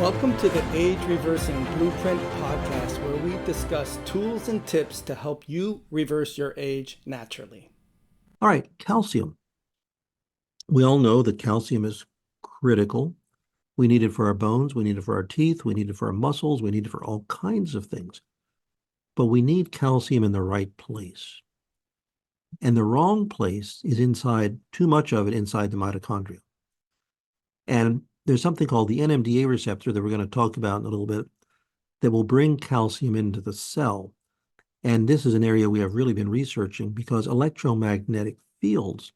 Welcome to the Age Reversing Blueprint podcast, where we discuss tools and tips to help you reverse your age naturally. All right, calcium. We all know that calcium is critical. We need it for our bones, we need it for our teeth, we need it for our muscles, we need it for all kinds of things. But we need calcium in the right place. And the wrong place is inside, too much of it inside the mitochondria. And there's something called the NMDA receptor that we're going to talk about in a little bit that will bring calcium into the cell. And this is an area we have really been researching because electromagnetic fields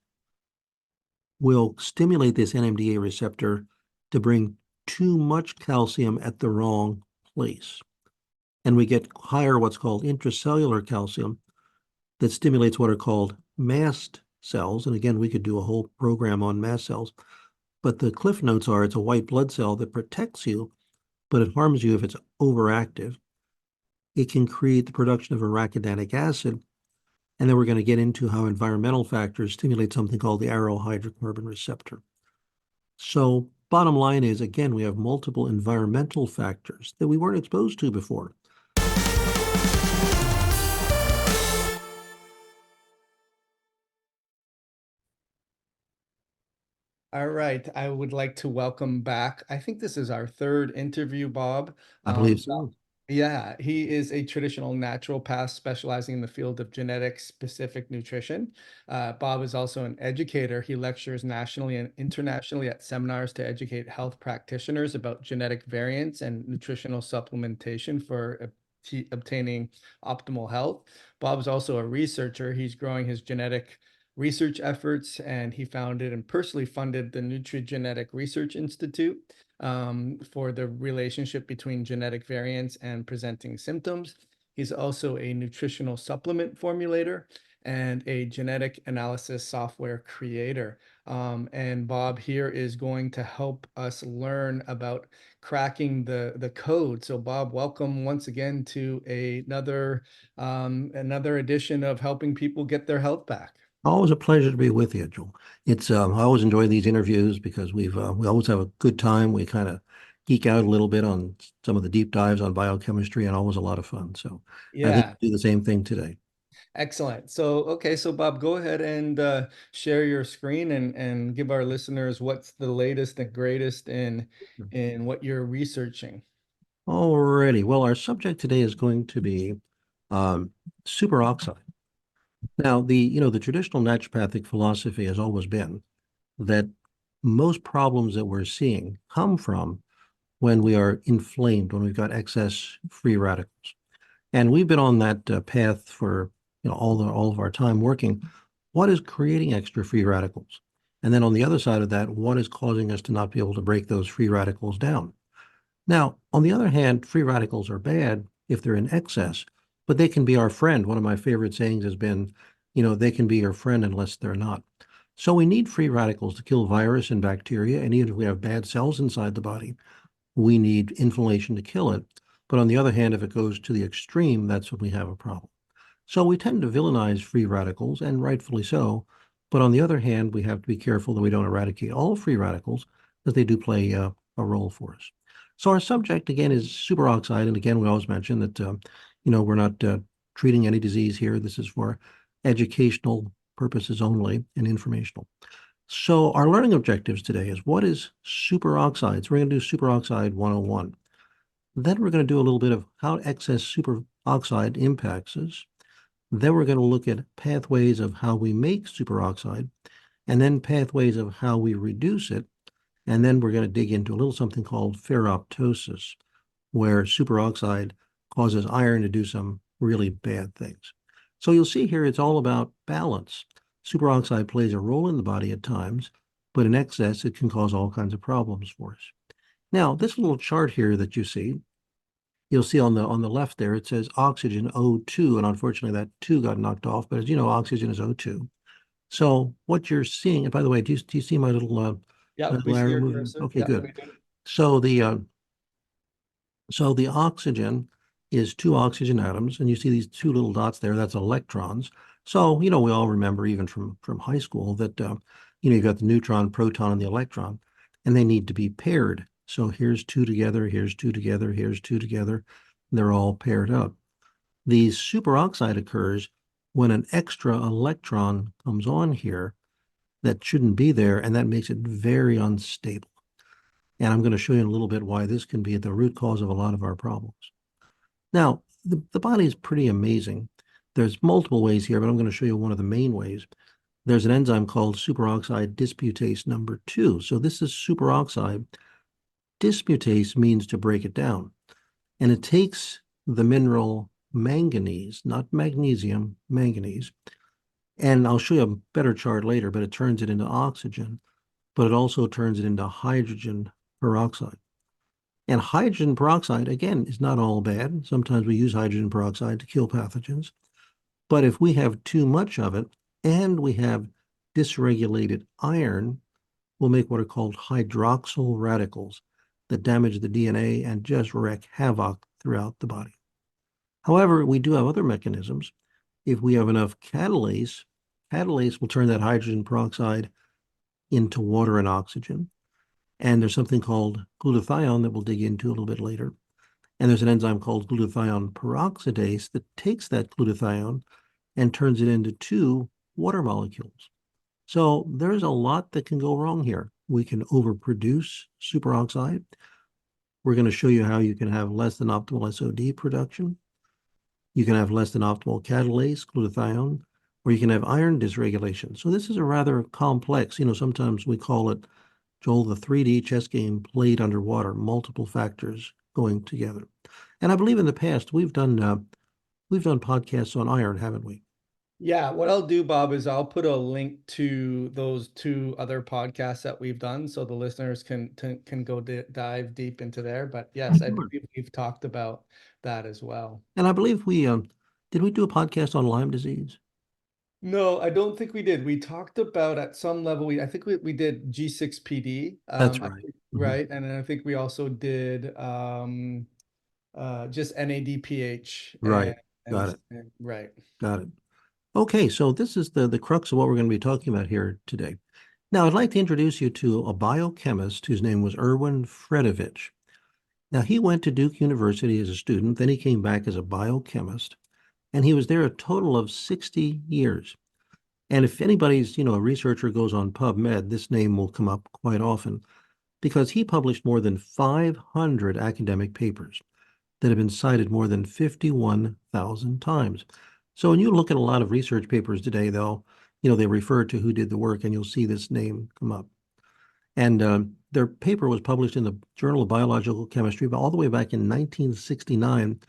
will stimulate this NMDA receptor to bring too much calcium at the wrong place. And we get higher what's called intracellular calcium that stimulates what are called mast cells. And again, we could do a whole program on mast cells. But the cliff notes are it's a white blood cell that protects you, but it harms you if it's overactive. It can create the production of arachidonic acid. And then we're going to get into how environmental factors stimulate something called the aryl hydrocarbon receptor. So bottom line is, again, we have multiple environmental factors that we weren't exposed to before. All right, I would like to welcome back. I think this is our third interview, Bob. I believe so. Yeah, he is a traditional naturopath specializing in the field of genetic-specific nutrition. Bob is also an educator. He lectures nationally and internationally at seminars to educate health practitioners about genetic variants and nutritional supplementation for obtaining optimal health. Bob is also a researcher. He's growing his genetic research efforts, and he founded and personally funded the NutriGenetic Research Institute for the relationship between genetic variants and presenting symptoms. He's also a nutritional supplement formulator and a genetic analysis software creator. And Bob here is going to help us learn about cracking the code. So Bob, welcome once again to another edition of helping people get their health back. Always a pleasure to be with you, Joel. It's I always enjoy these interviews because we always have a good time. We kind of geek out a little bit on some of the deep dives on biochemistry, and always a lot of fun. So I think Yeah, we'll do the same thing today. excellent. So Bob, go ahead and share your screen and give our listeners what's the latest and greatest in what you're researching. Alrighty. Well, our subject today is going to be um, superoxide. Now, the traditional naturopathic philosophy has always been that most problems that we're seeing come from when we are inflamed, when we've got excess free radicals. And we've been on that path for all of our time working. What is creating extra free radicals? And then on the other side of that, what is causing us to not be able to break those free radicals down? Now, on the other hand, free radicals are bad if they're in excess, but they can be our friend. One of my favorite sayings has been, they can be your friend unless they're not. So we need free radicals to kill virus and bacteria, and even if we have bad cells inside the body, we need inflammation to kill it. But on the other hand, if it goes to the extreme, that's when we have a problem. So we tend to villainize free radicals, and rightfully so. But on the other hand, we have to be careful that we don't eradicate all free radicals, because they do play a role for us. So our subject, again, is superoxide. And again, we always mention that, we're not treating any disease here. This is for educational purposes only and informational. So our learning objectives today is what is superoxide? So we're going to do superoxide 101. Then we're going to do a little bit of how excess superoxide impacts us. Then we're going to look at pathways of how we make superoxide, and then pathways of how we reduce it. And then we're going to dig into a little something called ferroptosis, where superoxide causes iron to do some really bad things. So you'll see here it's all about balance. Superoxide plays a role in the body at times, but in excess, it can cause all kinds of problems for us. Now, this little chart here that you see, you'll see on the left there, it says oxygen O2, and unfortunately that 2 got knocked off, but as you know, oxygen is O2. So what you're seeing, and by the way, do you see my little Yeah, we see your moving? cursor. Okay, Yeah, good. we do. So the oxygen is 2 oxygen atoms, and you see these 2 little dots there, that's electrons. So, we all remember even from high school that, you've got the neutron, proton, and the electron, and they need to be paired. So here's two together, here's two together, here's two together. They're all paired up. The superoxide occurs when an extra electron comes on here that shouldn't be there, and that makes it very unstable. And I'm going to show you in a little bit why this can be the root cause of a lot of our problems. Now, the body is pretty amazing. There's multiple ways here, but I'm going to show you one of the main ways. There's an enzyme called superoxide dismutase number 2. So this is superoxide. Dismutase means to break it down. And it takes the mineral manganese, not magnesium, manganese. And I'll show you a better chart later, but it turns it into oxygen, but it also turns it into hydrogen peroxide. And hydrogen peroxide, again, is not all bad. Sometimes we use hydrogen peroxide to kill pathogens. But if we have too much of it and we have dysregulated iron, we'll make what are called hydroxyl radicals that damage the DNA and just wreak havoc throughout the body. However, we do have other mechanisms. If we have enough catalase, catalase will turn that hydrogen peroxide into water and oxygen. And there's something called glutathione that we'll dig into a little bit later. And there's an enzyme called glutathione peroxidase that takes that glutathione and turns it into two water molecules. So there's a lot that can go wrong here. We can overproduce superoxide. We're going to show you how you can have less than optimal SOD production. You can have less than optimal catalase, glutathione, or you can have iron dysregulation. So this is a rather complex, sometimes we call it, Joel, the 3D chess game played underwater, multiple factors going together. And I believe in the past we've done podcasts on iron, haven't we? Yeah, what I'll do, Bob, is I'll put a link to those two other podcasts that we've done so the listeners can go dive deep into there. But yes, I Sure. believe we've talked about that as well. And I believe did we do a podcast on Lyme disease? No, I don't think we did. We talked about at some level, I think we did G6PD, That's right. Mhm. right? And then I think we also did just NADPH Right. and, Got it. right. Got it. Okay, so this is the crux of what we're going to be talking about here today. Now, I'd like to introduce you to a biochemist whose name was Erwin Fredovich. Now, he went to Duke University as a student, then he came back as a biochemist, and he was there a total of 60 years. And if anybody's, a researcher goes on PubMed, this name will come up quite often because he published more than 500 academic papers that have been cited more than 51,000 times. So when you look at a lot of research papers today, they refer to who did the work, and you'll see this name come up. And their paper was published in the Journal of Biological Chemistry all the way back in 1969,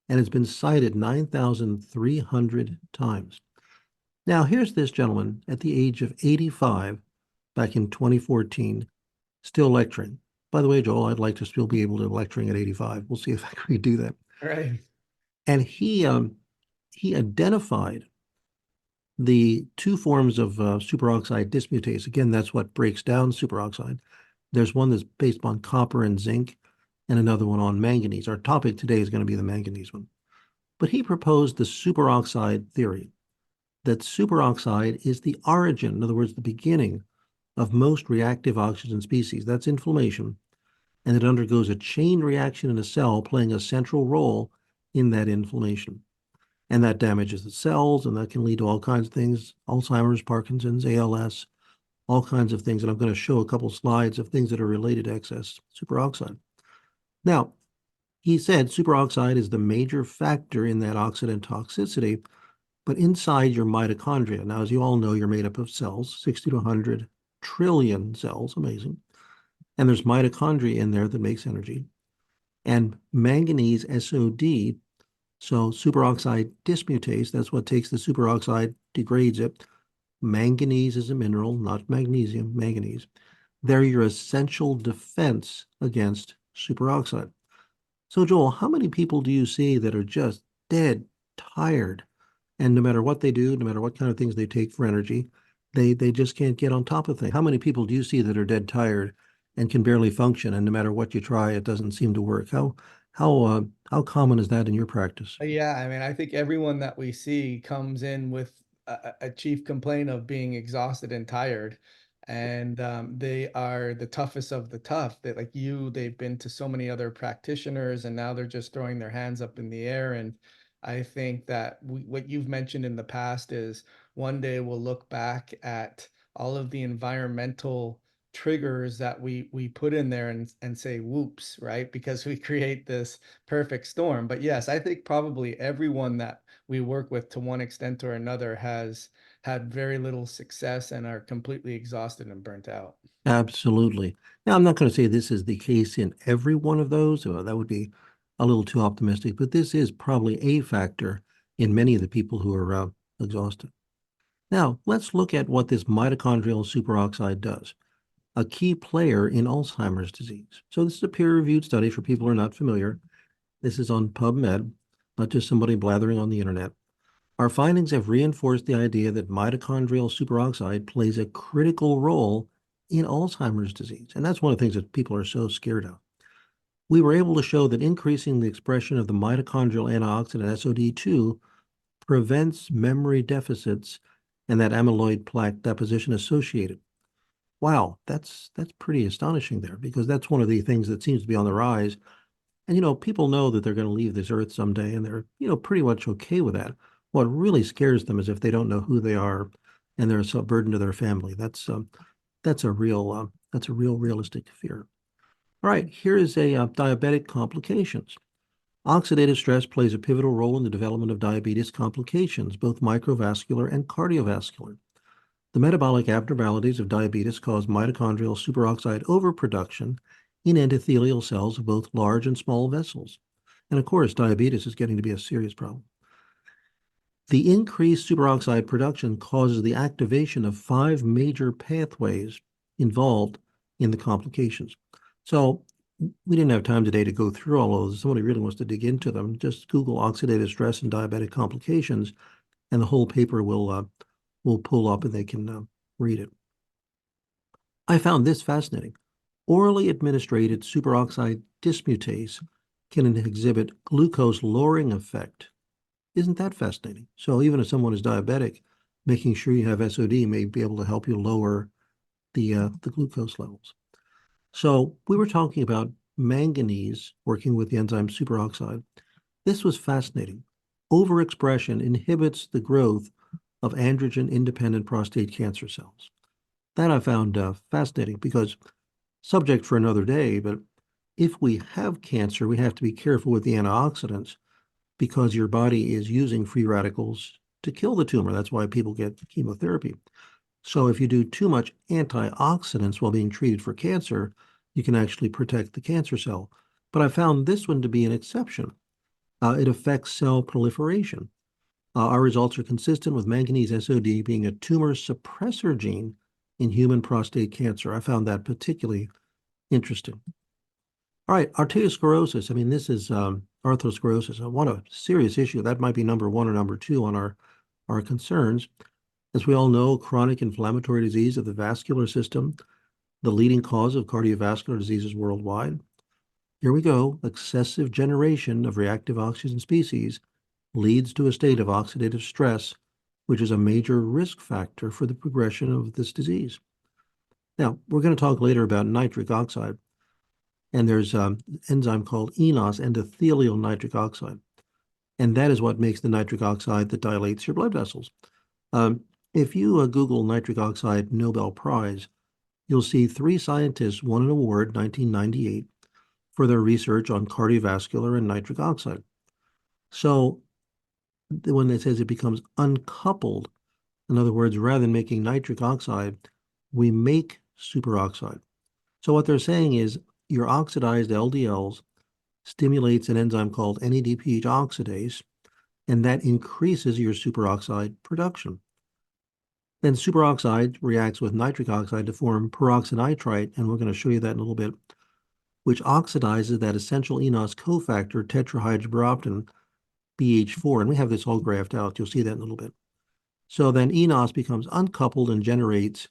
and it's been cited 9,300 times. Now, here's this gentleman at the age of 85 back in 2014, still lecturing. By the way, Joel, I'd like to still be able to lecturing at 85. We'll see if I can do that. Right. And he identified the two forms of superoxide dismutase. Again, that's what breaks down superoxide. There's one that's based on copper and zinc, and another one on manganese. Our topic today is going to be the manganese one. But he proposed the superoxide theory, that superoxide is the origin, in other words, the beginning of most reactive oxygen species. That's inflammation, and it undergoes a chain reaction in a cell, playing a central role in that inflammation. And that damages the cells, and that can lead to all kinds of things, Alzheimer's, Parkinson's, ALS, all kinds of things. And I'm going to show a couple slides of things that are related to excess superoxide. Now, he said superoxide is the major factor in that oxidant toxicity, but inside your mitochondria. Now, as you all know, you're made up of cells, 60 to 100 trillion cells, amazing. And there's mitochondria in there that makes energy. And manganese SOD, so superoxide dismutase, that's what takes the superoxide, degrades it. Manganese is a mineral, not magnesium, manganese. They're your essential defense against superoxide. So, Joel, how many people do you see that are just dead tired? And no matter what they do, no matter what kind of things they take for energy, they just can't get on top of things. How many people do you see that are dead tired and can barely function, and no matter what you try, it doesn't seem to work? How common is that in your practice? Yeah, I mean, I think everyone that we see comes in with a chief complaint of being exhausted and tired. and they are the toughest of the tough. That like you, they've been to so many other practitioners, and now they're just throwing their hands up in the air. And I think that what you've mentioned in the past is one day we'll look back at all of the environmental triggers that we put in there and say whoops, right? Because we create this perfect storm. But yes, I think probably everyone that we work with to one extent or another has had very little success and are completely exhausted and burnt out. Absolutely. Now, I'm not going to say this is the case in every one of those. That would be a little too optimistic, but this is probably a factor in many of the people who are exhausted. Now, let's look at what this mitochondrial superoxide does, a key player in Alzheimer's disease. So this is a peer-reviewed study for people who are not familiar. This is on PubMed, not just somebody blathering on the internet. Our findings have reinforced the idea that mitochondrial superoxide plays a critical role in Alzheimer's disease. And that's one of the things that people are so scared of. We were able to show that increasing the expression of the mitochondrial antioxidant SOD2 prevents memory deficits and that amyloid plaque deposition associated. Wow, that's pretty astonishing there, because that's one of the things that seems to be on the rise. And, people know that they're going to leave this earth someday, and they're, pretty much okay with that. What really scares them is if they don't know who they are and they're a burden to their family. That's a real realistic fear. All right, here is a diabetic complications. Oxidative stress plays a pivotal role in the development of diabetes complications, both microvascular and cardiovascular. The metabolic abnormalities of diabetes cause mitochondrial superoxide overproduction in endothelial cells of both large and small vessels. And of course, diabetes is getting to be a serious problem. The increased superoxide production causes the activation of 5 major pathways involved in the complications. So we didn't have time today to go through all of those. If somebody really wants to dig into them, just Google oxidative stress and diabetic complications, and the whole paper will pull up and they can read it. I found this fascinating. Orally administered superoxide dismutase can exhibit glucose lowering effect. Isn't that fascinating? So even if someone is diabetic, making sure you have SOD may be able to help you lower the glucose levels. So we were talking about manganese working with the enzyme superoxide. This was fascinating. Overexpression inhibits the growth of androgen-independent prostate cancer cells. That I found fascinating, because subject for another day, but if we have cancer, we have to be careful with the antioxidants, because your body is using free radicals to kill the tumor. That's why people get chemotherapy. So if you do too much antioxidants while being treated for cancer, you can actually protect the cancer cell. But I found this one to be an exception. It affects cell proliferation. Our results are consistent with manganese SOD being a tumor suppressor gene in human prostate cancer. I found that particularly interesting. All right, arteriosclerosis. I mean, this is arthrosclerosis. What a serious issue. That might be number 1 or number 2 on our concerns. As we all know, chronic inflammatory disease of the vascular system, the leading cause of cardiovascular diseases worldwide. Here we go. Excessive generation of reactive oxygen species leads to a state of oxidative stress, which is a major risk factor for the progression of this disease. Now, we're going to talk later about nitric oxide, and there's an enzyme called eNOS, endothelial nitric oxide, and that is what makes the nitric oxide that dilates your blood vessels. If you Google nitric oxide Nobel Prize, you'll see 3 scientists won an award, 1998, for their research on cardiovascular and nitric oxide. So when it says it becomes uncoupled, in other words, rather than making nitric oxide, we make superoxide. So what they're saying is your oxidized LDLs stimulates an enzyme called NADPH oxidase, and that increases your superoxide production. Then superoxide reacts with nitric oxide to form peroxynitrite, and we're going to show you that in a little bit, which oxidizes that essential eNOS cofactor tetrahydrobiopterin BH4, and we have this all graphed out. You'll see that in a little bit. So then eNOS becomes uncoupled and generates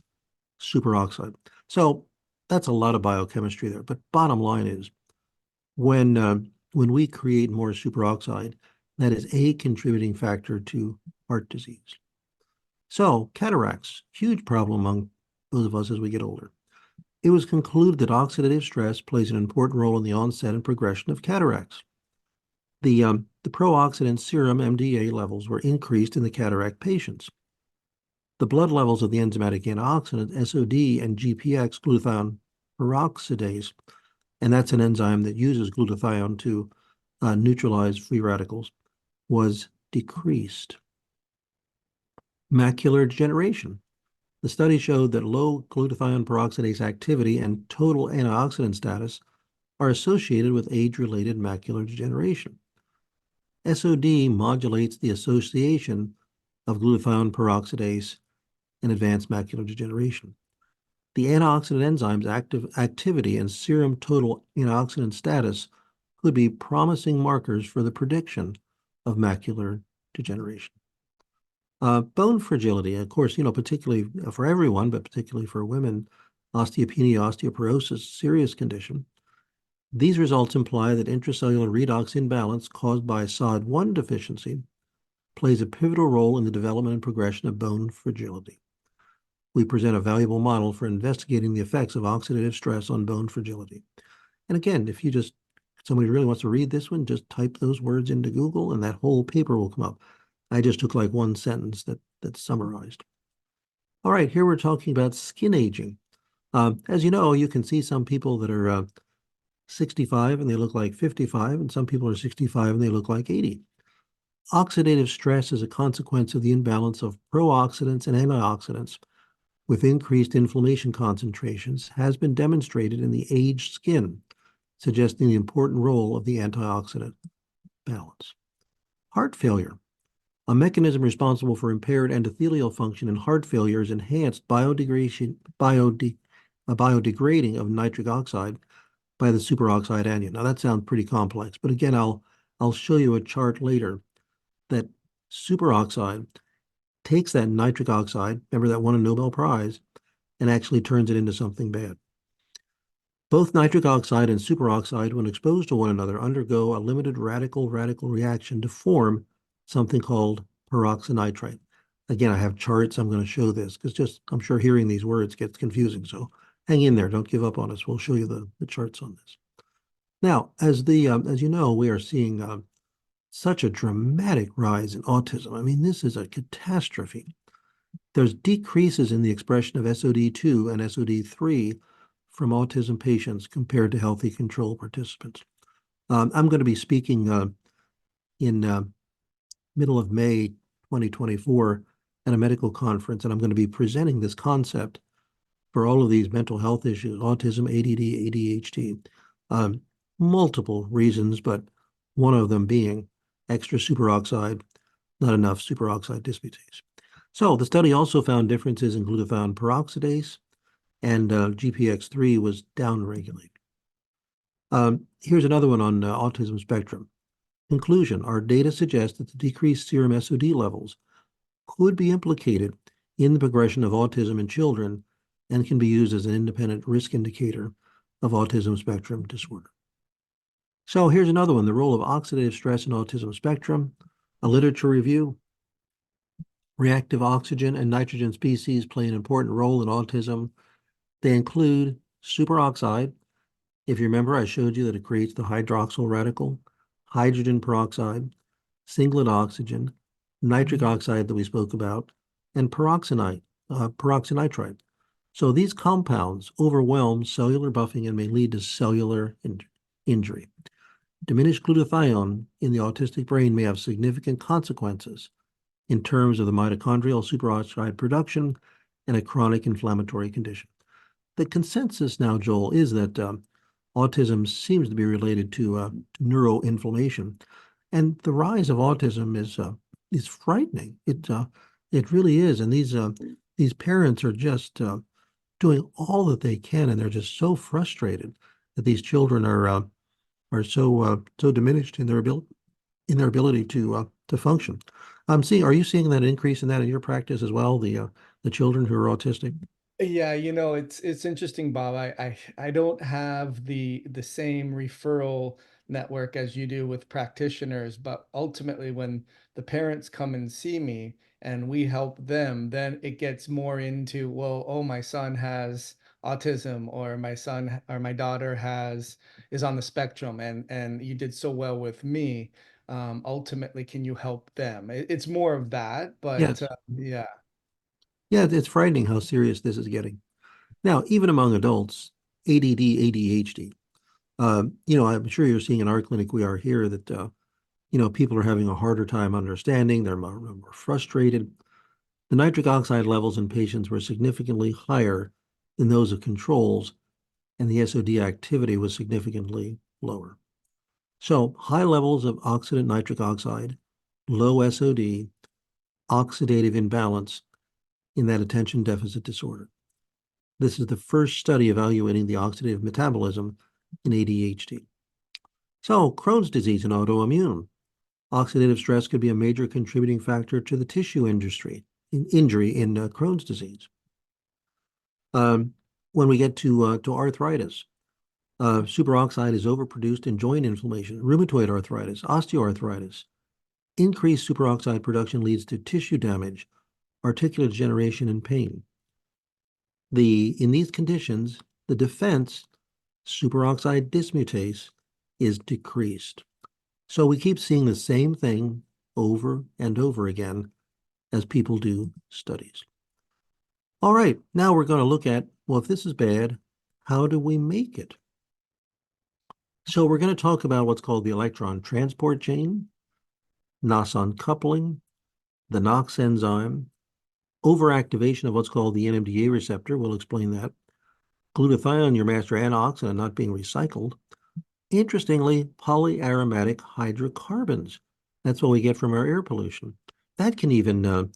superoxide. So that's a lot of biochemistry there. But bottom line is, when we create more superoxide, that is a contributing factor to heart disease. So cataracts, huge problem among those of us as we get older. It was concluded that oxidative stress plays an important role in the onset and progression of cataracts. The pro-oxidant serum MDA levels were increased in the cataract patients. The blood levels of the enzymatic antioxidant SOD and GPX, glutathione peroxidase, and that's an enzyme that uses glutathione to neutralize free radicals, was decreased. Macular degeneration. The study showed that low glutathione peroxidase activity and total antioxidant status are associated with age-related macular degeneration. SOD modulates the association of glutathione peroxidase and advanced macular degeneration. The antioxidant enzyme's activity and serum total antioxidant status could be promising markers for the prediction of macular degeneration. Bone fragility, of course, particularly for everyone, but particularly for women, osteopenia, osteoporosis, serious condition. These results imply that intracellular redox imbalance caused by SOD1 deficiency plays a pivotal role in the development and progression of bone fragility. We present a valuable model for investigating the effects of oxidative stress on bone fragility. And again, if somebody really wants to read this one, just type those words into Google and that whole paper will come up. I just took like one sentence that's summarized. All right, here we're talking about skin aging. As you know, you can see some people that are 65 and they look like 55, and some people are 65 and they look like 80. Oxidative stress is a consequence of the imbalance of pro-oxidants and antioxidants with increased inflammation concentrations has been demonstrated in the aged skin, suggesting the important role of the antioxidant balance. Heart failure. A mechanism responsible for impaired endothelial function in heart failure is enhanced biodegrading of nitric oxide by the superoxide anion. Now that sounds pretty complex, but again, I'll show you a chart later that superoxide takes that nitric oxide, remember that won a Nobel Prize, and actually turns it into something bad. Both nitric oxide and superoxide, when exposed to one another, undergo a limited radical reaction to form something called peroxynitrite. Again, I have charts. I'm going to show this because I'm sure hearing these words gets confusing. So hang in there. Don't give up on us. We'll show you the charts on this. Now, as you know, we are seeing such a dramatic rise in autism. I mean, this is a catastrophe. There's decreases in the expression of SOD2 and SOD3 from autism patients compared to healthy control participants. I'm going to be speaking in middle of May 2024 at a medical conference, and I'm going to be presenting this concept for all of these mental health issues, autism, ADD, ADHD, multiple reasons, but one of them being extra superoxide, not enough superoxide dismutase. So the study also found differences in glutathione peroxidase, and GPX3 was downregulated. Here's another one on autism spectrum. Conclusion, our data suggests that the decreased serum SOD levels could be implicated in the progression of autism in children and can be used as an independent risk indicator of autism spectrum disorder. So here's another one, the role of oxidative stress in autism spectrum, a literature review. Reactive oxygen and nitrogen species play an important role in autism. They include superoxide. If you remember, I showed you that it creates the hydroxyl radical, hydrogen peroxide, singlet oxygen, nitric oxide that we spoke about, and peroxynitrite. So these compounds overwhelm cellular buffering and may lead to cellular injury. Diminished glutathione in the autistic brain may have significant consequences in terms of the mitochondrial superoxide production and a chronic inflammatory condition. The consensus now, Joel, is that autism seems to be related to neuroinflammation, and the rise of autism is frightening. It really is, and these parents are just doing all that they can, and they're just so frustrated that these children are so diminished in their ability to function. Are you seeing that increase in that in your practice as well? The children who are autistic. Yeah, it's interesting, Bob. I don't have the same referral network as you do with practitioners, but ultimately when the parents come and see me and we help them, then it gets more into, well, oh, my son has autism, or my son or my daughter is on the spectrum, and you did so well with me. Ultimately, can you help them? It's more of that, but Yes. yeah. Yeah, it's frightening how serious this is getting. Now, even among adults, ADD, ADHD, I'm sure you're seeing in our clinic, we are here, that, people are having a harder time understanding. They're more frustrated. The nitric oxide levels in patients were significantly higher than those of controls, and the SOD activity was significantly lower. So high levels of oxidant nitric oxide, low SOD, oxidative imbalance in that attention deficit disorder. This is the first study evaluating the oxidative metabolism in ADHD. So Crohn's disease and autoimmune. Oxidative stress could be a major contributing factor to the tissue injury in Crohn's disease. When we get to arthritis, superoxide is overproduced in joint inflammation, rheumatoid arthritis, osteoarthritis. Increased superoxide production leads to tissue damage, articular degeneration, and pain. In these conditions, the defense superoxide dismutase is decreased. So we keep seeing the same thing over and over again as people do studies. All right, now we're going to look at, well, if this is bad, how do we make it? So we're going to talk about what's called the electron transport chain, NOS uncoupling, the NOx enzyme, overactivation of what's called the NMDA receptor. We'll explain that. Glutathione, your master antioxidant, not being recycled. Interestingly, polyaromatic hydrocarbons. That's what we get from our air pollution. That can even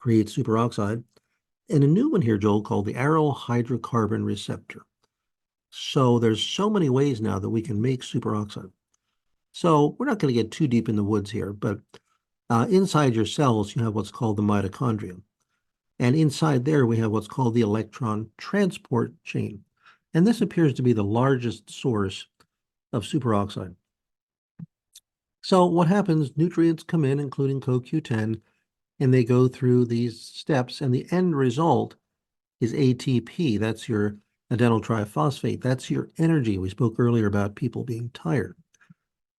create superoxide. And a new one here, Joel, called the aryl hydrocarbon receptor. So there's so many ways now that we can make superoxide. So we're not going to get too deep in the woods here, but inside your cells, you have what's called the mitochondrial. And inside there, we have what's called the electron transport chain. And this appears to be the largest source of superoxide. So what happens, nutrients come in, including CoQ10, and they go through these steps, and the end result is ATP. That's your adenyl triphosphate. That's your energy. We spoke earlier about people being tired.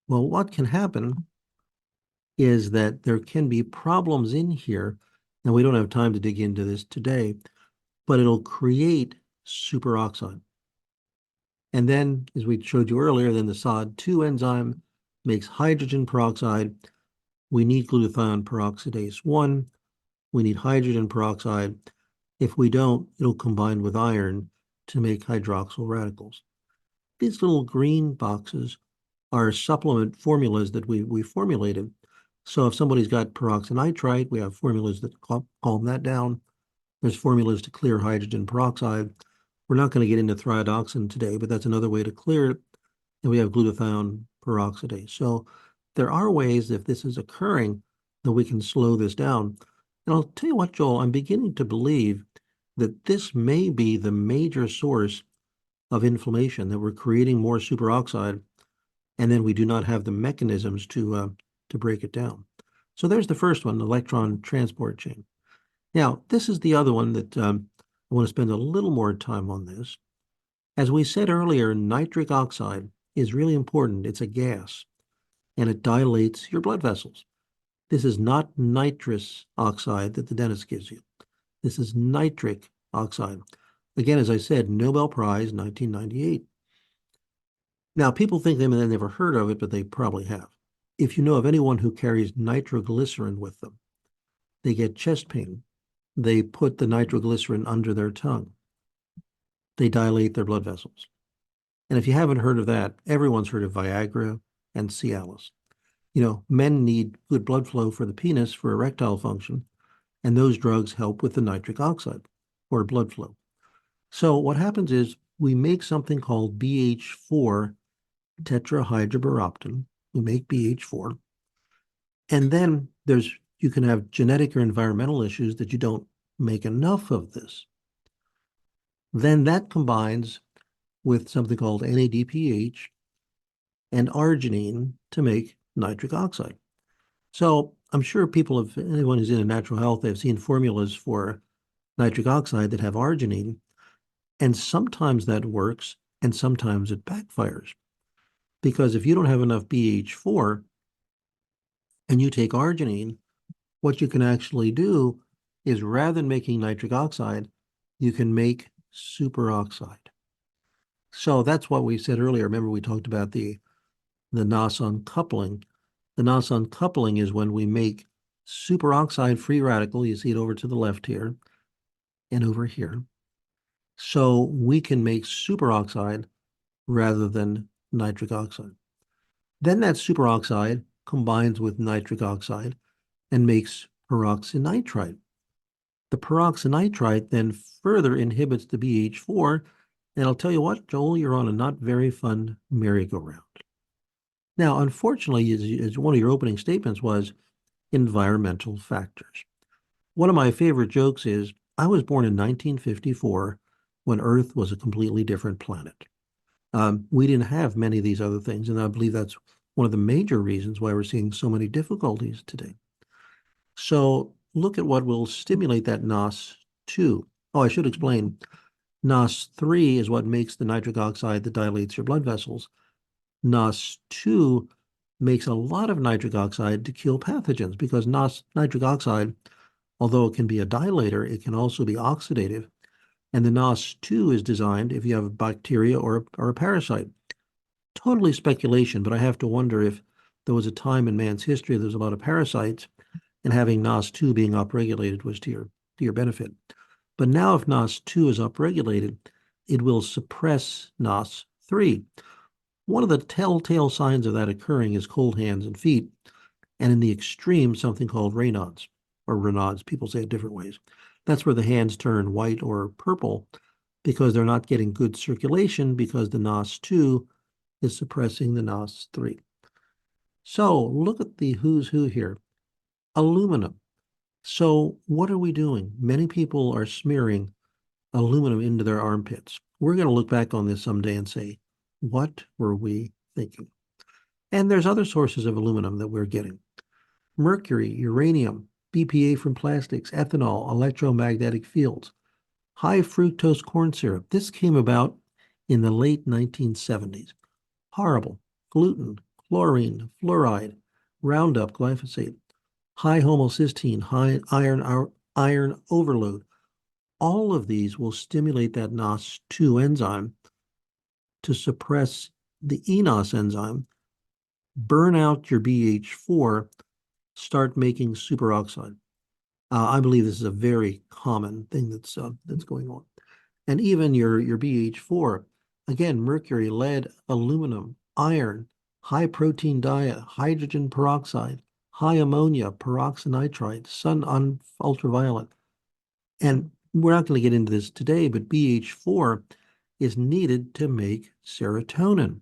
Well, what can happen is that there can be problems in here. Now, we don't have time to dig into this today, but it'll create superoxide. And then, as we showed you earlier, then the SOD2 enzyme makes hydrogen peroxide. We need glutathione peroxidase 1. We need hydrogen peroxide. If we don't, it'll combine with iron to make hydroxyl radicals. These little green boxes are supplement formulas that we formulated. So if somebody's got peroxynitrite, we have formulas that calm that down. There's formulas to clear hydrogen peroxide. We're not going to get into thiodoxin today, but that's another way to clear it. And we have glutathione peroxidase. So there are ways, if this is occurring, that we can slow this down. And I'll tell you what, Joel, I'm beginning to believe that this may be the major source of inflammation, that we're creating more superoxide, and then we do not have the mechanisms to break it down. So there's the first one, the electron transport chain. Now, this is the other one that I want to spend a little more time on this. As we said earlier, nitric oxide is really important. It's a gas, and it dilates your blood vessels. This is not nitrous oxide that the dentist gives you. This is nitric oxide. Again, as I said, Nobel Prize, 1998. Now, people think they've never heard of it, but they probably have. If you know of anyone who carries nitroglycerin with them, they get chest pain. They put the nitroglycerin under their tongue. They dilate their blood vessels. And if you haven't heard of that, everyone's heard of Viagra and Cialis. Men need good blood flow for the penis for erectile function, and those drugs help with the nitric oxide or blood flow. So what happens is we make something called BH4 tetrahydrobiopterin. We make BH4. And then you can have genetic or environmental issues that you don't make enough of this. Then that combines with something called NADPH, and arginine to make nitric oxide. So I'm sure people have, anyone who's into natural health, they've seen formulas for nitric oxide that have arginine, and sometimes that works and sometimes it backfires. Because if you don't have enough BH4 and you take arginine, what you can actually do is rather than making nitric oxide, you can make superoxide. So that's what we said earlier. Remember, we talked about the NOS uncoupling. The NOS uncoupling is when we make superoxide free radical. You see it over to the left here and over here. So we can make superoxide rather than nitric oxide. Then that superoxide combines with nitric oxide and makes peroxynitrite. The peroxynitrite then further inhibits the BH4. And I'll tell you what, Joel, you're on a not very fun merry-go-round. Now, unfortunately, as one of your opening statements was, environmental factors. One of my favorite jokes is, I was born in 1954 when Earth was a completely different planet. We didn't have many of these other things, and I believe that's one of the major reasons why we're seeing so many difficulties today. So look at what will stimulate that NOS2. Oh, I should explain. NOS3 is what makes the nitric oxide that dilates your blood vessels. NOS2 makes a lot of nitric oxide to kill pathogens because nitric oxide, although it can be a dilator, it can also be oxidative. And the NOS2 is designed if you have a bacteria or a parasite. Totally speculation, but I have to wonder if there was a time in man's history there was a lot of parasites and having NOS2 being upregulated was to your benefit. But now if NOS2 is upregulated, it will suppress NOS3. One of the telltale signs of that occurring is cold hands and feet, and in the extreme, something called Raynaud's or Raynaud's. People say it different ways. That's where the hands turn white or purple because they're not getting good circulation because the NOS2 is suppressing the NOS3. So look at the who's who here. Aluminum. So what are we doing? Many people are smearing aluminum into their armpits. We're going to look back on this someday and say, what were we thinking? And there's other sources of aluminum that we're getting. Mercury, uranium, BPA from plastics, ethanol, electromagnetic fields, high fructose corn syrup. This came about in the late 1970s. Horrible. Gluten, chlorine, fluoride, Roundup, glyphosate, high homocysteine, high iron overload. All of these will stimulate that NOS2 enzyme to suppress the eNOS enzyme, burn out your BH4, start making superoxide. I believe this is a very common thing that's going on. And even your BH4, again, mercury, lead, aluminum, iron, high protein diet, hydrogen peroxide, high ammonia, peroxynitrite, sun ultraviolet. And we're not going to get into this today, but BH4 is needed to make serotonin.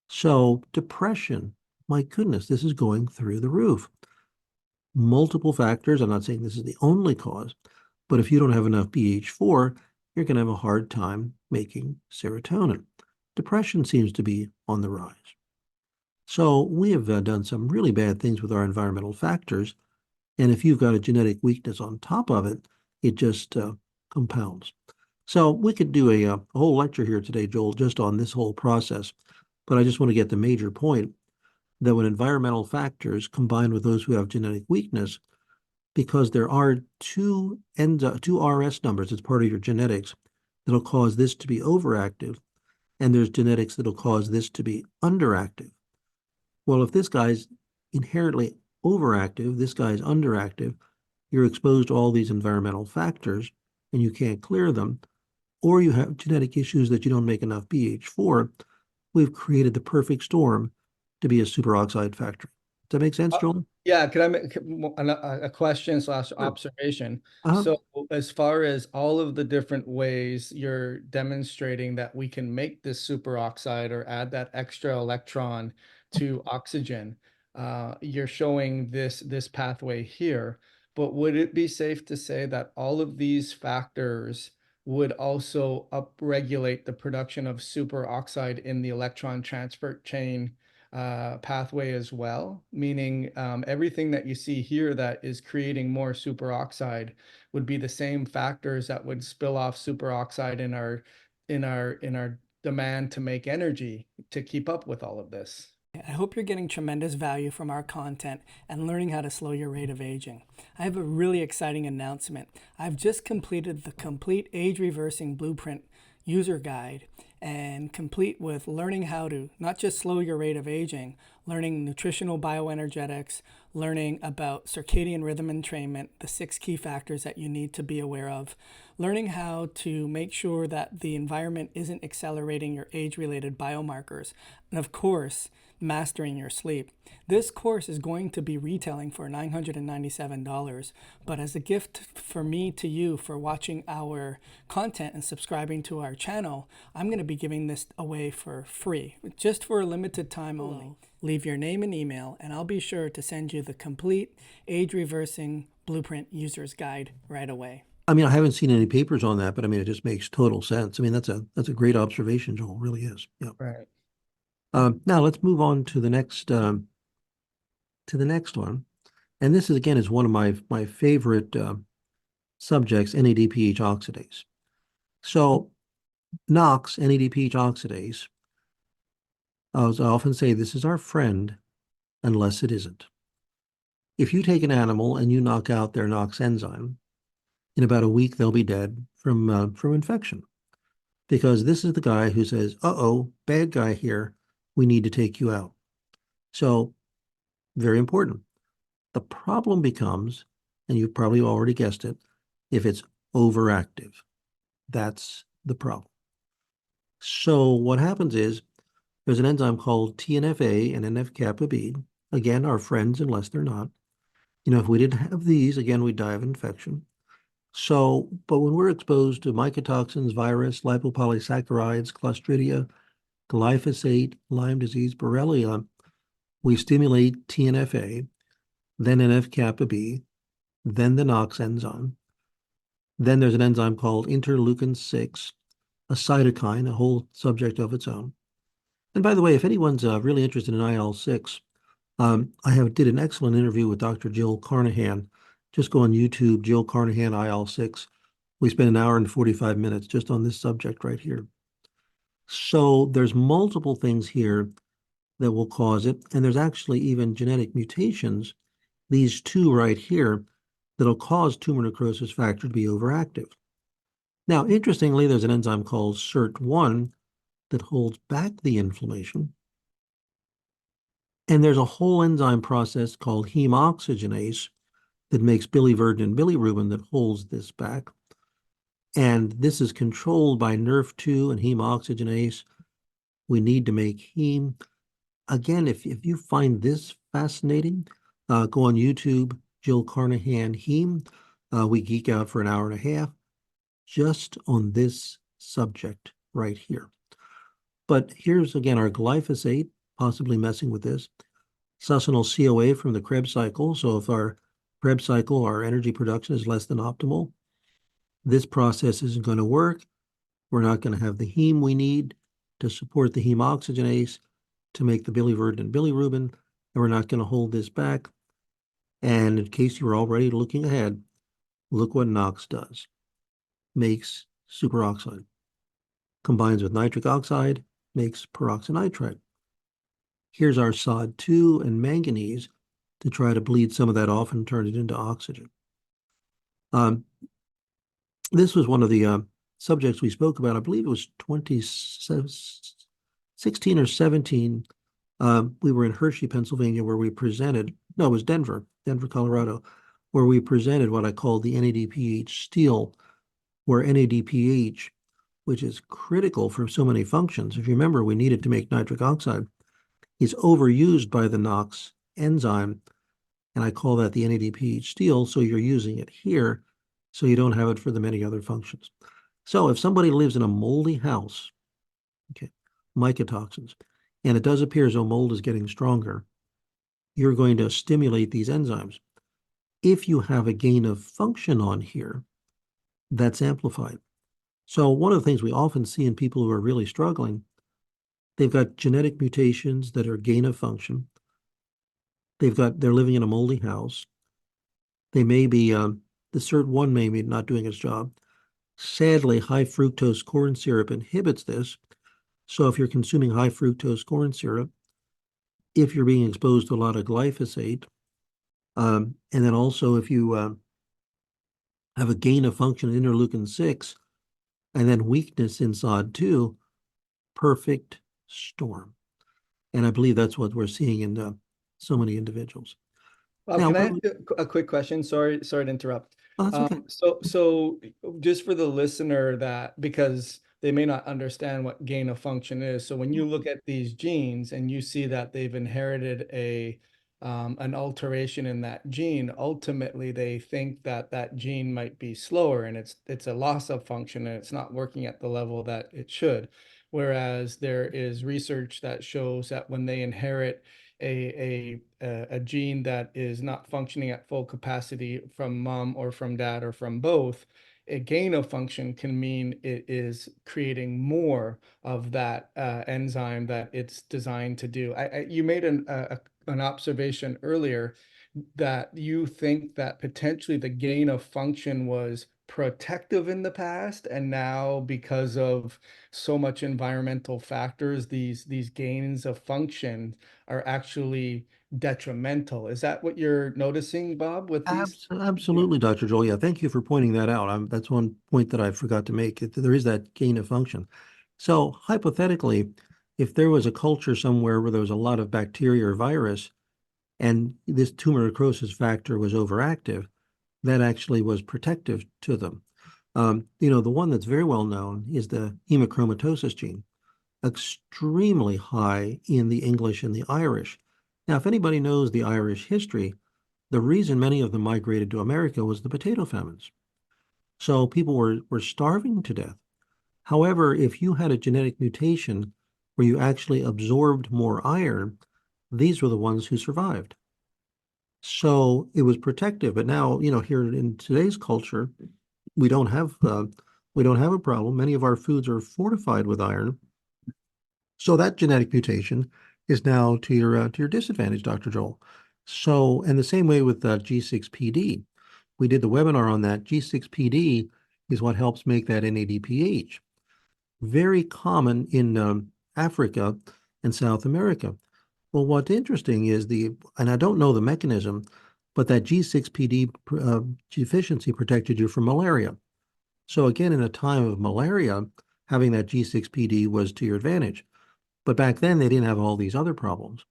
So depression, my goodness, this is going through the roof. Multiple factors. I'm not saying this is the only cause, but if you don't have enough BH4, you're going to have a hard time making serotonin. Depression seems to be on the rise. So we have done some really bad things with our environmental factors. And if you've got a genetic weakness on top of it, it just compounds. So we could do a whole lecture here today, Joel, just on this whole process. But I just want to get the major point that when environmental factors combine with those who have genetic weakness, because there are two RS numbers, it's part of your genetics, that'll cause this to be overactive, and there's genetics that'll cause this to be underactive. Well, if this guy's inherently overactive, this guy's underactive, you're exposed to all these environmental factors and you can't clear them, or you have genetic issues that you don't make enough BH4, we've created the perfect storm to be a superoxide factory. Does that make sense, Joel? Yeah, could I make a question slash Sure. observation? Uh-huh. So as far as all of the different ways you're demonstrating that we can make this superoxide or add that extra electron to oxygen, you're showing this pathway here. But would it be safe to say that all of these factors would also upregulate the production of superoxide in the electron transport chain pathway as well, meaning everything that you see here that is creating more superoxide would be the same factors that would spill off superoxide in our demand to make energy to keep up with all of this. I hope you're getting tremendous value from our content and learning how to slow your rate of aging. I have a really exciting announcement. I've just completed the complete age reversing blueprint user guide, and complete with learning how to not just slow your rate of aging, learning nutritional bioenergetics, learning about circadian rhythm entrainment, the 6 key factors that you need to be aware of, learning how to make sure that the environment isn't accelerating your age-related biomarkers, and of course, mastering your sleep. This course is going to be retailing for $997, but as a gift for me to you for watching our content and subscribing to our channel, I'm going to be giving this away for free, just for a limited time only. Leave your name and email, and I'll be sure to send you the complete age-reversing blueprint user's guide right away. I mean, I haven't seen any papers on that, but I mean, it just makes total sense. I mean, that's a great observation, Joel. It really is. Yeah. Right. Now let's move on to the next one, and this is again is one of my favorite subjects, NADPH oxidase. So NOx, NADPH oxidase. As I often say, this is our friend, unless it isn't. If you take an animal and you knock out their NOx enzyme, in about a week they'll be dead from infection, because this is the guy who says, "Uh-oh, bad guy here. We need to take you out." So, very important. The problem becomes, and you've probably already guessed it, if it's overactive. That's the problem. So what happens is there's an enzyme called TNF-A and NF-kappa B. Again, our friends unless they're not. You know, if we didn't have these, again, we'd die of infection. So, but when we're exposed to mycotoxins, virus, lipopolysaccharides, Clostridia, glyphosate, Lyme disease, Borrelia, we stimulate TNF-A, then NF-kappa B, then the NOx enzyme. Then there's an enzyme called interleukin-6, a cytokine, a whole subject of its own. And by the way, if anyone's really interested in IL-6, I did an excellent interview with Dr. Jill Carnahan. Just go on YouTube, Jill Carnahan, IL-6. We spent an hour and 45 minutes just on this subject right here. So there's multiple things here that will cause it, and there's actually even genetic mutations, these two right here, that'll cause tumor necrosis factor to be overactive. Now, interestingly, there's an enzyme called SIRT1 that holds back the inflammation. And there's a whole enzyme process called heme oxygenase that makes biliverdin and bilirubin that holds this back. And this is controlled by NRF2 and heme oxygenase. We need to make heme. Again, if you find this fascinating, go on YouTube, Jill Carnahan heme. We geek out for an hour and a half just on this subject right here. But here's again our glyphosate, possibly messing with this. Succinyl CoA from the Krebs cycle. So if our Krebs cycle, our energy production is less than optimal, this process isn't going to work. We're not going to have the heme we need to support the heme oxygenase to make the biliverdin and bilirubin, and we're not going to hold this back. And in case you were already looking ahead, look what NOx does. Makes superoxide. Combines with nitric oxide, makes peroxynitrite. Here's our SOD2 and manganese to try to bleed some of that off and turn it into oxygen. This was one of the subjects we spoke about. I believe it was 2016 or 17. We were in Hershey, Pennsylvania, where we presented, no, it was Denver, Colorado, where we presented what I call the NADPH steel, where NADPH, which is critical for so many functions, if you remember, we need it to make nitric oxide, is overused by the NOx enzyme, and I call that the NADPH steel, so you're using it here, so you don't have it for the many other functions. So if somebody lives in a moldy house, okay, mycotoxins, and it does appear as though mold is getting stronger, you're going to stimulate these enzymes. If you have a gain of function on here, that's amplified. So one of the things we often see in people who are really struggling, They've got genetic mutations that are gain of function. They're living in a moldy house. They may be, the SIRT1 may be not doing its job. Sadly, high fructose corn syrup inhibits this. So if you're consuming high fructose corn syrup, if you're being exposed to a lot of glyphosate, and then also if you have a gain of function in interleukin-6, and then weakness in SOD2, perfect storm. And I believe that's what we're seeing in so many individuals. Now, Can I ask you a quick question? Sorry to interrupt. oh, that's okay. So just for the listener that, because they may not understand what gain of function is. So when you look at these genes and you see that they've inherited an alteration in that gene, ultimately they think that that gene might be slower and it's a loss of function and it's not working at the level that it should. Whereas there is research that shows that when they inherit a gene that is not functioning at full capacity from mom or from dad or from both, a gain of function can mean it is creating more of that enzyme that it's designed to do. You made an observation earlier that you think that potentially the gain of function was protective in the past, and now because of so much environmental factors, these gains of function are actually detrimental. Is that what you're noticing, Bob, with these? Absolutely, Dr. Joel. Yeah, thank you for pointing that out. That's one point that I forgot to make. There is that gain of function. So hypothetically, if there was a culture somewhere where there was a lot of bacteria or virus, and this tumor necrosis factor was overactive, that actually was protective to them. The one that's very well known is the hemochromatosis gene, extremely high in the English and the Irish. Now, if anybody knows the Irish history, the reason many of them migrated to America was the potato famines. So people were starving to death. However, if you had a genetic mutation where you actually absorbed more iron, these were the ones who survived. So it was protective. But now, here in today's culture, we don't have a problem. Many of our foods are fortified with iron. So that genetic mutation is now to your disadvantage, Dr. Joel. So, and the same way with G6PD. We did the webinar on that. G6PD is what helps make that NADPH. Very common in Africa and South America. Well, what's interesting is and I don't know the mechanism, but that G6PD deficiency protected you from malaria. So again, in a time of malaria, having that G6PD was to your advantage. But back then, they didn't have all these other problems.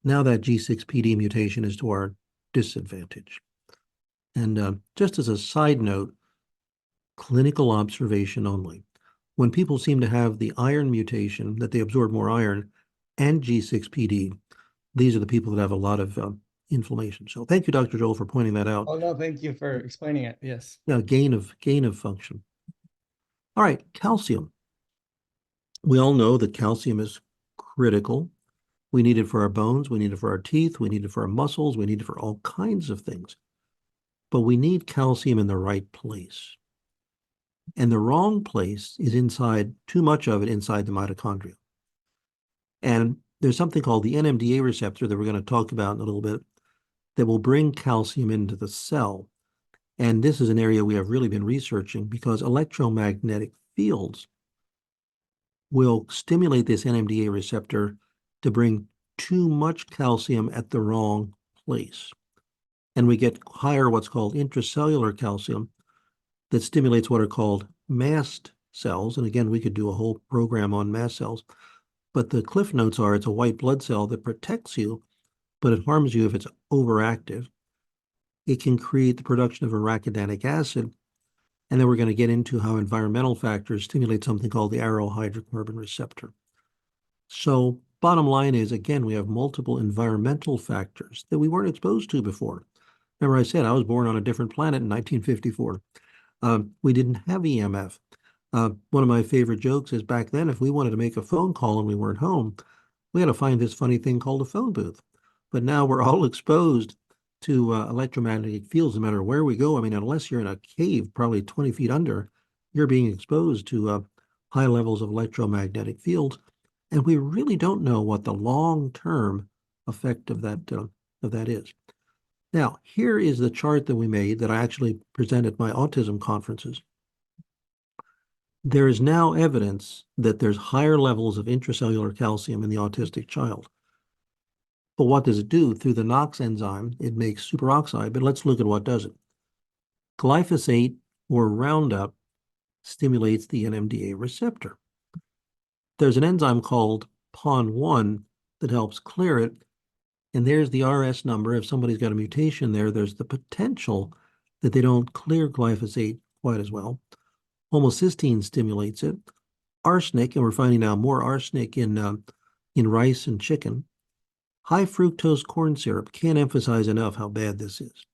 Now that G6PD mutation is to our disadvantage. And just as a side note, clinical observation only. When people seem to have the iron mutation, that they absorb more iron, and G6PD, these are the people that have a lot of inflammation. So thank you, Dr. Joel, for pointing that out. Oh, no, thank you for explaining it. Yes. Now, gain of function. All right, calcium. We all know that calcium is critical. We need it for our bones, we need it for our teeth, we need it for our muscles, we need it for all kinds of things. But we need calcium in the right place. And the wrong place is too much of it inside the mitochondria. And there's something called the NMDA receptor that we're going to talk about in a little bit that will bring calcium into the cell. And this is an area we have really been researching because electromagnetic fields will stimulate this NMDA receptor to bring too much calcium at the wrong place. And we get higher what's called intracellular calcium that stimulates what are called mast cells. And again, we could do a whole program on mast cells. But the cliff notes are it's a white blood cell that protects you, but it harms you if it's overactive. It can create the production of arachidonic acid. And then we're going to get into how environmental factors stimulate something called the aryl hydrocarbon receptor. So bottom line is, again, we have multiple environmental factors that we weren't exposed to before. Remember I said I was born on a different planet in 1954. We didn't have EMF. One of my favorite jokes is back then, if we wanted to make a phone call and we weren't home, we had to find this funny thing called a phone booth. But now we're all exposed to electromagnetic fields no matter where we go. I mean, unless you're in a cave, probably 20 feet under, you're being exposed to high levels of electromagnetic fields. And we really don't know what the long-term effect of that is. Now, here is the chart that we made that I actually present at my autism conferences. There is now evidence that there's higher levels of intracellular calcium in the autistic child. But what does it do? Through the NOx enzyme, it makes superoxide, but let's look at what does it. Glyphosate, or Roundup, stimulates the NMDA receptor. There's an enzyme called PON1 that helps clear it, and there's the RS number. If somebody's got a mutation there, there's the potential that they don't clear glyphosate quite as well. Homocysteine stimulates it. Arsenic, and we're finding now more arsenic in rice and chicken. High fructose corn syrup, can't emphasize enough how bad this is.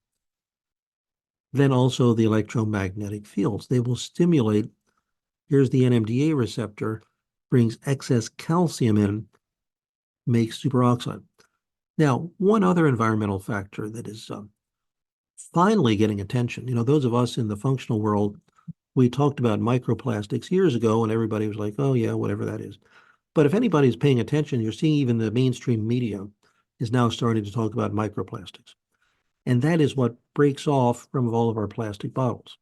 Then also the electromagnetic fields. They will stimulate, here's the NMDA receptor, brings excess calcium in, makes superoxide. Now, one other environmental factor that is finally getting attention, those of us in the functional world, we talked about microplastics years ago, and everybody was like, oh yeah, whatever that is. But if anybody's paying attention, you're seeing even the mainstream media is now starting to talk about microplastics. And that is what breaks off from all of our plastic bottles.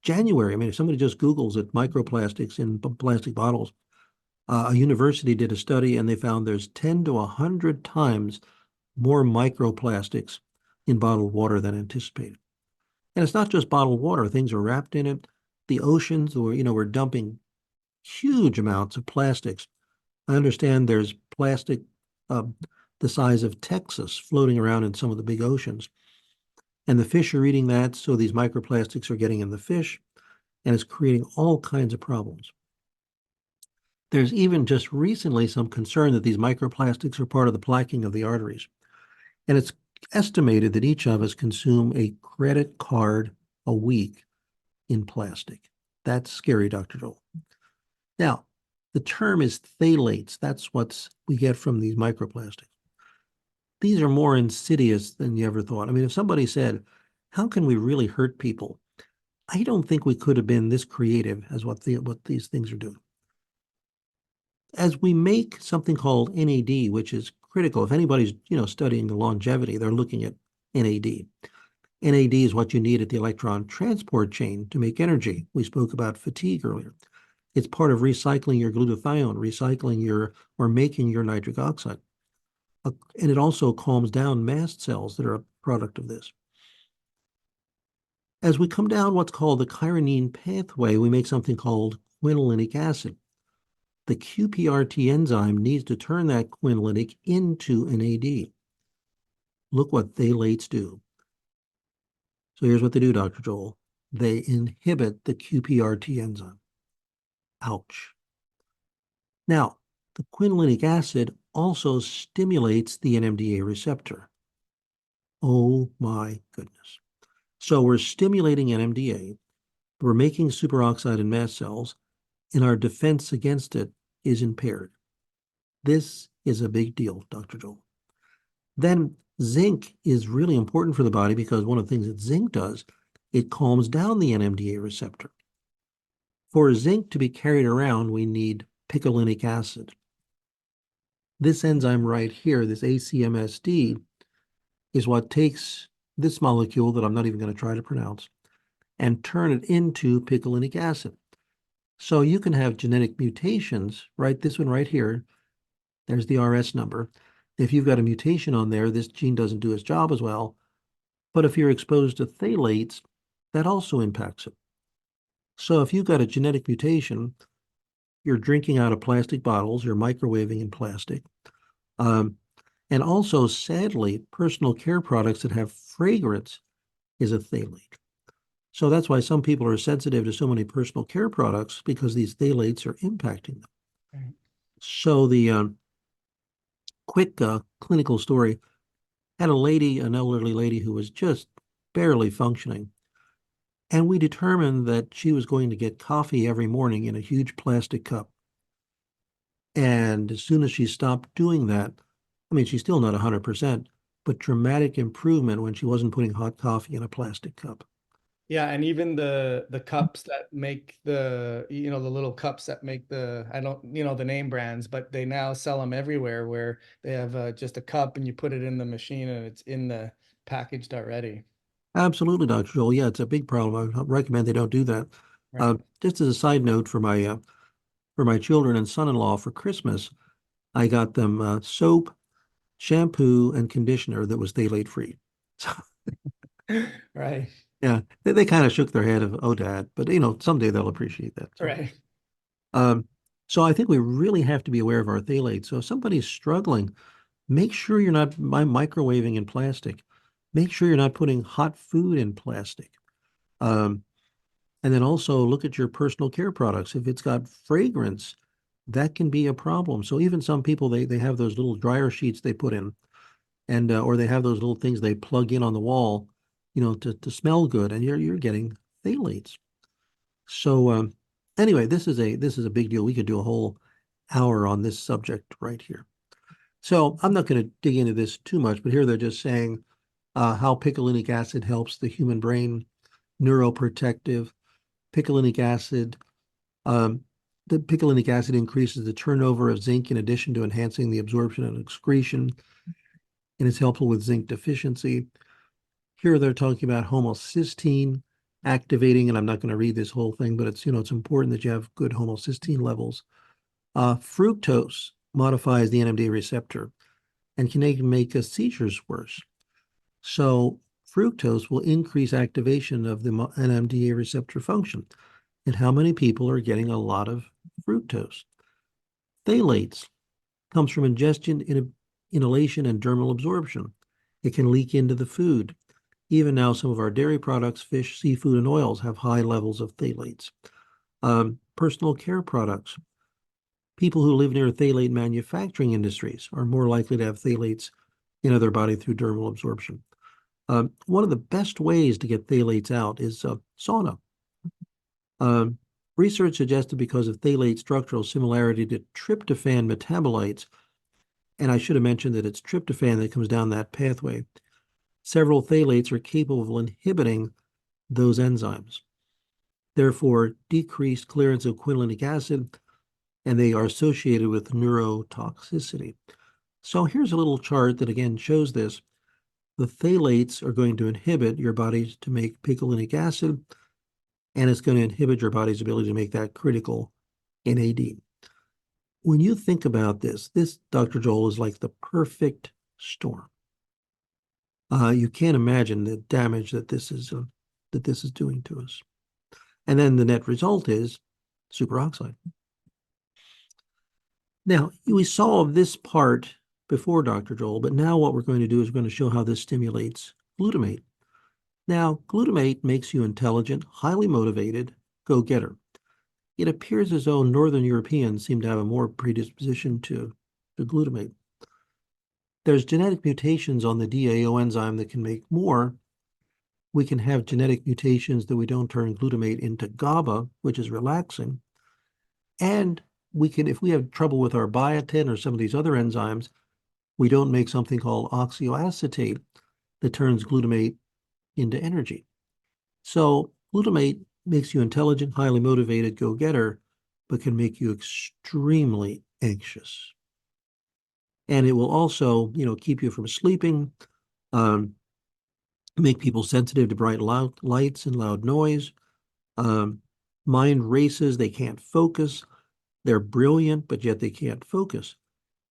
January, if somebody just Googles it, microplastics in plastic bottles, a university did a study and they found there's 10 to 100 times more microplastics in bottled water than anticipated. And it's not just bottled water, things are wrapped in it. The oceans, we're dumping huge amounts of plastics. I understand there's plastic the size of Texas floating around in some of the big oceans. And the fish are eating that, so these microplastics are getting in the fish, and it's creating all kinds of problems. There's even just recently some concern that these microplastics are part of the plaquing of the arteries. And it's estimated that each of us consume a credit card a week in plastic. That's scary, Dr. Joel. Now, the term is phthalates. That's what we get from these microplastics. These are more insidious than you ever thought. If somebody said, how can we really hurt people? I don't think we could have been this creative as what these things are doing. As we make something called NAD, which is critical, if anybody's studying the longevity, they're looking at NAD. NAD is what you need at the electron transport chain to make energy. We spoke about fatigue earlier. It's part of recycling your glutathione, making your nitric oxide. And it also calms down mast cells that are a product of this. As we come down what's called the chironine pathway, we make something called quinolinic acid. The QPRT enzyme needs to turn that quinolinic into NAD. Look what phthalates do. So here's what they do, Dr. Joel. They inhibit the QPRT enzyme. Ouch. Now, the quinolinic acid also stimulates the NMDA receptor. Oh my goodness. So we're stimulating NMDA, we're making superoxide in mast cells, and our defense against it is impaired. This is a big deal, Dr. Joel. Then zinc is really important for the body because one of the things that zinc does, it calms down the NMDA receptor. For zinc to be carried around, we need picolinic acid. This enzyme right here, this ACMSD, is what takes this molecule that I'm not even going to try to pronounce and turn it into picolinic acid. So you can have genetic mutations, right? This one right here, there's the RS number. If you've got a mutation on there, this gene doesn't do its job as well. But if you're exposed to phthalates, that also impacts it. So if you've got a genetic mutation, you're drinking out of plastic bottles, you're microwaving in plastic. And also, sadly, personal care products that have fragrance is a phthalate. So that's why some people are sensitive to so many personal care products, because these phthalates are impacting them. Right. So the quick clinical story, had a lady, an elderly lady who was just barely functioning. And we determined that she was going to get coffee every morning in a huge plastic cup. And as soon as she stopped doing that, she's still not 100%, but dramatic improvement when she wasn't putting hot coffee in a plastic cup. Yeah, and even the cups that make the, the little cups that make the, I don't, the name brands, but they now sell them everywhere where they have just a cup and you put it in the machine and it's in the packaged already. Absolutely, Dr. Joel. Yeah, it's a big problem. I recommend they don't do that. Right. Just as a side note for my children and son-in-law for Christmas, I got them soap, shampoo, and conditioner that was phthalate free. So Right. yeah, they kind of shook their head of, oh, Dad, but someday they'll appreciate that. So, Right. um, so I think we really have to be aware of our phthalates. So if somebody's struggling, make sure you're not microwaving in plastic. Make sure you're not putting hot food in plastic. Um, and then also look at your personal care products. If it's got fragrance, that can be a problem. So even some people, they have those little dryer sheets they put in, and or they have those little things they plug in on the wall, to smell good, and you're getting phthalates. So anyway, this is a big deal. We could do a whole hour on this subject right here. So I'm not going to dig into this too much, but here they're just saying how picolinic acid helps the human brain, neuroprotective. Picolinic acid, um, the picolinic acid increases the turnover of zinc in addition to enhancing the absorption and excretion, and is helpful with zinc deficiency. Here they're talking about homocysteine activating, and I'm not going to read this whole thing, but it's important that you have good homocysteine levels. Fructose modifies the NMDA receptor and can make seizures worse. So fructose will increase activation of the NMDA receptor function. And how many people are getting a lot of fructose? Phthalates comes from ingestion, inhalation, and dermal absorption. It can leak into the food. Even now, some of our dairy products, fish, seafood, and oils have high levels of phthalates. Personal care products. People who live near phthalate manufacturing industries are more likely to have phthalates in their body through dermal absorption. One of the best ways to get phthalates out is sauna. Um, Research suggested because of phthalate structural similarity to tryptophan metabolites, and I should have mentioned that it's tryptophan that comes down that pathway, several phthalates are capable of inhibiting those enzymes. Therefore, decreased clearance of quinolinic acid, and they are associated with neurotoxicity. So here's a little chart that again shows this. The phthalates are going to inhibit your body to make picolinic acid, and it's going to inhibit your body's ability to make that critical NAD. When you think about this, Dr. Joel, is like the perfect storm. You can't imagine the damage that this is doing to us. And then the net result is superoxide. Now, we saw this part before, Dr. Joel, but now what we're going to do is we're going to show how this stimulates glutamate. Now, glutamate makes you intelligent, highly motivated, go-getter. It appears as though Northern Europeans seem to have a more predisposition to glutamate. There's genetic mutations on the DAO enzyme that can make more. We can have genetic mutations that we don't turn glutamate into GABA, which is relaxing. And we can, if we have trouble with our biotin or some of these other enzymes, we don't make something called oxyoacetate that turns glutamate into energy. So glutamate makes you intelligent, highly motivated, go-getter, but can make you extremely anxious. And it will also, keep you from sleeping, make people sensitive to bright lights and loud noise. Mind races, they can't focus. They're brilliant, but yet they can't focus.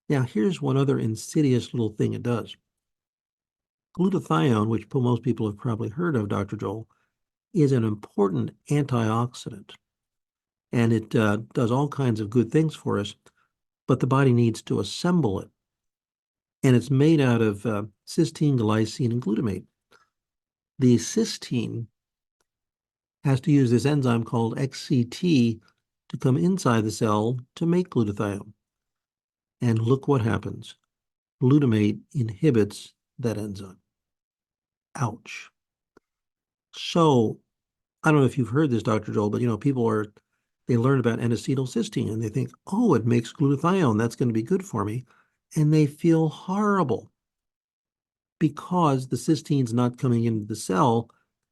Now, here's one other insidious little thing it does. Glutathione, which most people have probably heard of, Dr. Joel, is an important antioxidant. And it does all kinds of good things for us, but the body needs to assemble it. And it's made out of cysteine, glycine, and glutamate. The cysteine has to use this enzyme called XCT to come inside the cell to make glutathione. And look what happens. Glutamate inhibits that enzyme. Ouch. So I don't know if you've heard this, Dr. Joel, but they learn about N-acetylcysteine and they think, oh, it makes glutathione. That's going to be good for me. And they feel horrible because the cysteine's not coming into the cell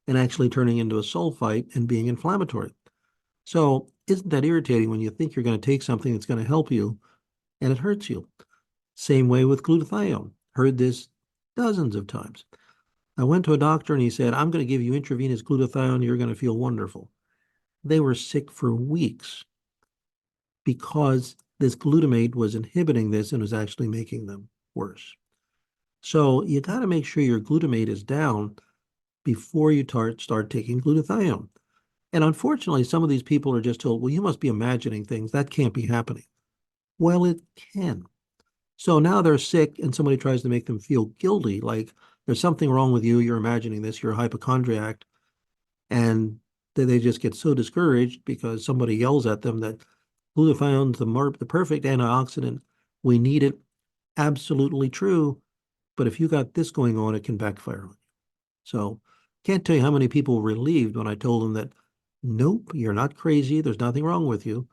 and actually turning into a sulfite and being inflammatory. So isn't that irritating when you think you're going to take something that's going to help you and it hurts you? Same way with glutathione. Heard this dozens of times. I went to a doctor and he said, I'm going to give you intravenous glutathione. You're going to feel wonderful. They were sick for weeks because this glutamate was inhibiting this and was actually making them worse. So you got to make sure your glutamate is down before you start taking glutathione. And unfortunately, some of these people are just told, well, you must be imagining things. That can't be happening. Well, it can. So now they're sick and somebody tries to make them feel guilty, like there's something wrong with you. You're imagining this. You're a hypochondriac. And they just get so discouraged because somebody yells at them that glutathione's the perfect antioxidant. We need it. Absolutely true. But if you got this going on, it can backfire on you. So can't tell you how many people were relieved when I told them that, nope, you're not crazy. There's nothing wrong with you.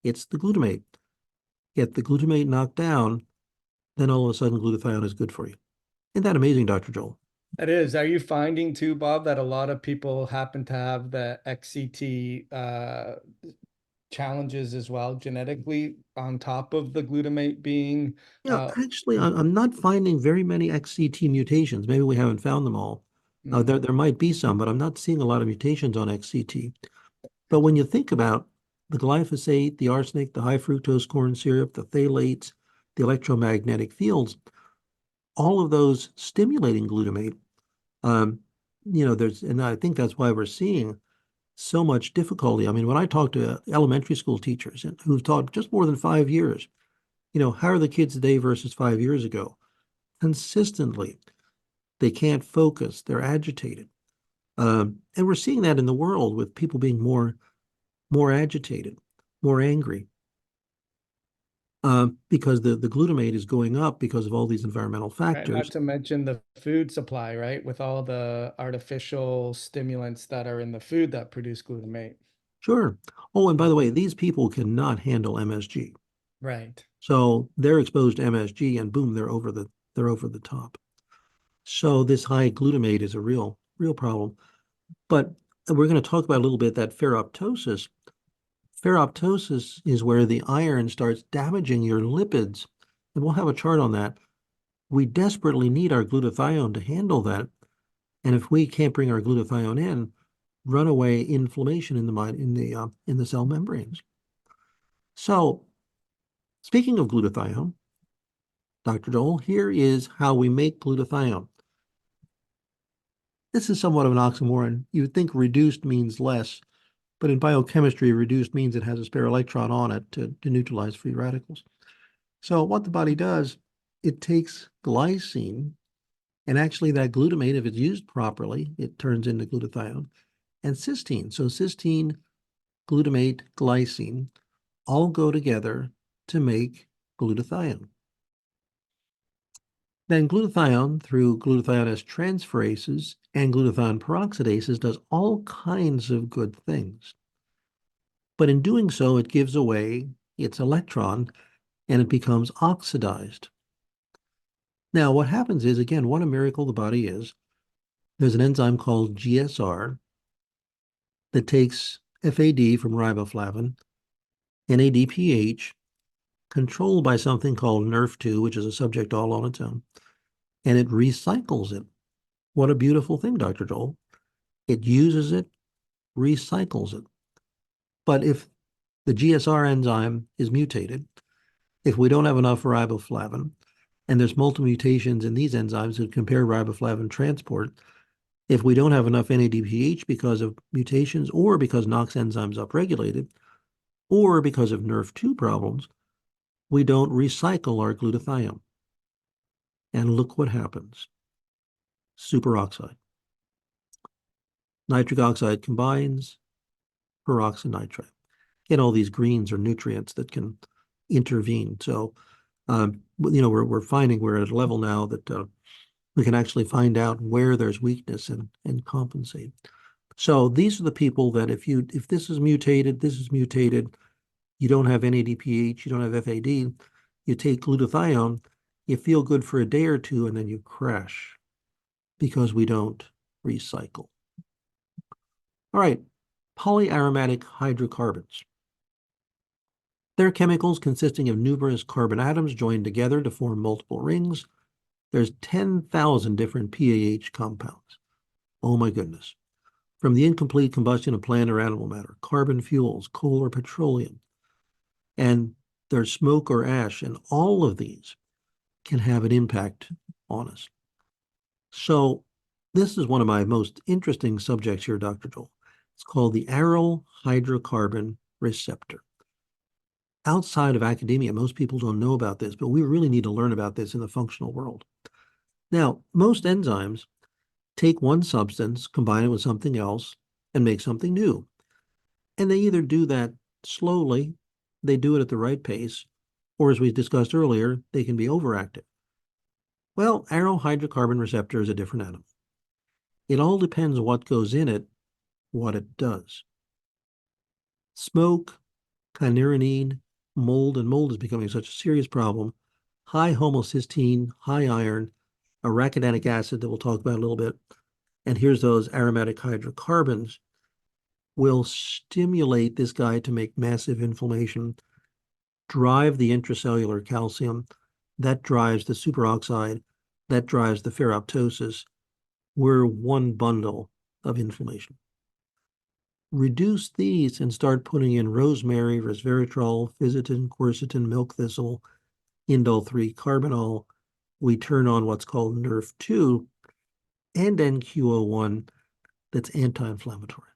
It's the glutamate. Get the glutamate knocked down, then all of a sudden glutathione is good for you. Isn't that amazing, Dr. Joel? It is. Are you finding too, Bob, that a lot of people happen to have the XCT challenges as well genetically on top of the glutamate being Yeah, actually, I'm not finding very many XCT mutations. Maybe we haven't found them all. There might be some, but I'm not seeing a lot of mutations on XCT. But when you think about the glyphosate, the arsenic, the high fructose corn syrup, the phthalates, the electromagnetic fields, all of those stimulating glutamate, and I think that's why we're seeing so much difficulty. I mean, when I talk to elementary school teachers who've taught just more than 5 years, how are the kids today versus 5 years ago? Consistently, they can't focus, they're agitated. And we're seeing that in the world with people being more agitated, more angry, because the glutamate is going up because of all these environmental right, factors. not to mention the food supply, right? With all the artificial stimulants that are in the food that produce glutamate. Sure. Oh, and by the way, these people cannot handle MSG. Right. So they're exposed to MSG and boom, they're over the top. So this high glutamate is a real problem. But we're going to talk about a little bit that ferroptosis. Ferroptosis is where the iron starts damaging your lipids. And we'll have a chart on that. We desperately need our glutathione to handle that. And if we can't bring our glutathione in, runaway inflammation in the cell membranes. So speaking of glutathione, Dr. Joel, here is how we make glutathione. This is somewhat of an oxymoron. You would think reduced means less, but in biochemistry, reduced means it has a spare electron on it to neutralize free radicals. So what the body does, it takes glycine, and actually that glutamate, if it's used properly, it turns into glutathione, and cysteine. So cysteine, glutamate, glycine all go together to make glutathione. Then glutathione, through glutathionase transferases and glutathione peroxidases, does all kinds of good things. But in doing so, it gives away its electron and it becomes oxidized. Now, what happens is, again, what a miracle the body is. There's an enzyme called GSR that takes FAD from riboflavin, NADPH, controlled by something called NRF2, which is a subject all on its own, and it recycles it. What a beautiful thing, Dr. Joel. It uses it, recycles it. But if the GSR enzyme is mutated, if we don't have enough riboflavin, and there's multiple mutations in these enzymes that compare riboflavin transport, if we don't have enough NADPH because of mutations or because NOx enzymes upregulated, or because of NRF2 problems, we don't recycle our glutathione. And look what happens. Superoxide. Nitric oxide combines, peroxynitrite. Get all these greens or nutrients that can intervene. So, we're finding we're at a level now that we can actually find out where there's weakness and compensate. So these are the people that if this is mutated, you don't have NADPH, you don't have FAD, you take glutathione, you feel good for a day or two, and then you crash because we don't recycle. All right, polyaromatic hydrocarbons. They're chemicals consisting of numerous carbon atoms joined together to form multiple rings. There's 10,000 different PAH compounds. Oh my goodness. From the incomplete combustion of plant or animal matter, carbon fuels, coal or petroleum, and there's smoke or ash, and all of these can have an impact on us. So this is one of my most interesting subjects here, Dr. Joel. It's called the aryl hydrocarbon receptor. Outside of academia, most people don't know about this, but we really need to learn about this in the functional world. Now, most enzymes take one substance, combine it with something else, and make something new. And they either do that slowly, they do it at the right pace, or as we discussed earlier, they can be overactive. Well, aryl hydrocarbon receptor is a different animal. It all depends on what goes in it, what it does. Smoke, kynurenine, mold, and mold is becoming such a serious problem. High homocysteine, high iron, arachidonic acid that we'll talk about a little bit, and here's those aromatic hydrocarbons, will stimulate this guy to make massive inflammation, drive the intracellular calcium, that drives the superoxide, that drives the ferroptosis. We're one bundle of inflammation. Reduce these and start putting in rosemary, resveratrol, fisetin, quercetin, milk thistle, indole-3 carbinol. We turn on what's called NRF2 and NQO1 that's anti-inflammatory.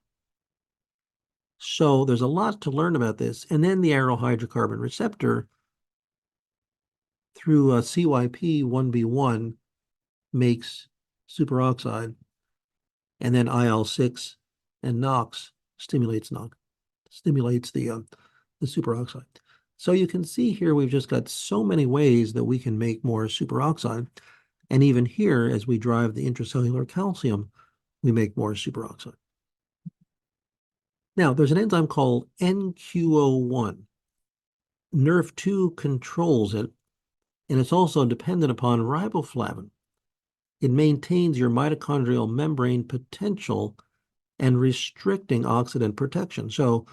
So there's a lot to learn about this. And then the aryl hydrocarbon receptor through CYP1B1 makes superoxide, and then IL-6 and NOx stimulates the superoxide. So you can see here we've just got so many ways that we can make more superoxide. And even here, as we drive the intracellular calcium, we make more superoxide. Now, there's an enzyme called NQO1. NRF2 controls it, and it's also dependent upon riboflavin. It maintains your mitochondrial membrane potential and restricting oxidant protection. So,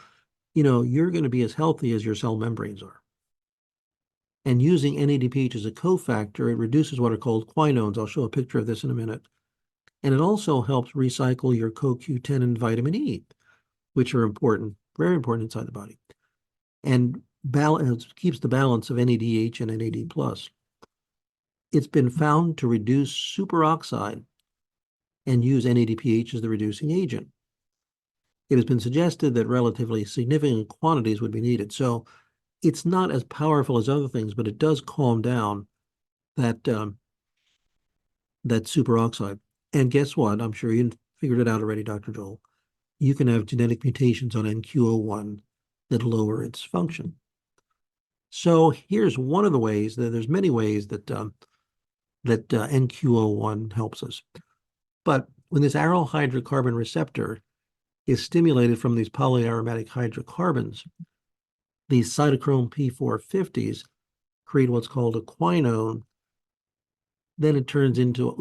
you're going to be as healthy as your cell membranes are. And using NADPH as a cofactor, it reduces what are called quinones. I'll show a picture of this in a minute. And it also helps recycle your CoQ10 and vitamin E, which are important, very important inside the body. And keeps the balance of NADH and NAD+. It's been found to reduce superoxide and use NADPH as the reducing agent. It has been suggested that relatively significant quantities would be needed. So it's not as powerful as other things, but it does calm down that superoxide. And guess what? I'm sure you figured it out already, Dr. Joel. You can have genetic mutations on NQO1 that lower its function. So here's one of the ways that there's many ways that NQO1 helps us. But when this aryl hydrocarbon receptor is stimulated from these polyaromatic hydrocarbons, these cytochrome P450s create what's called a quinone. Then it turns into a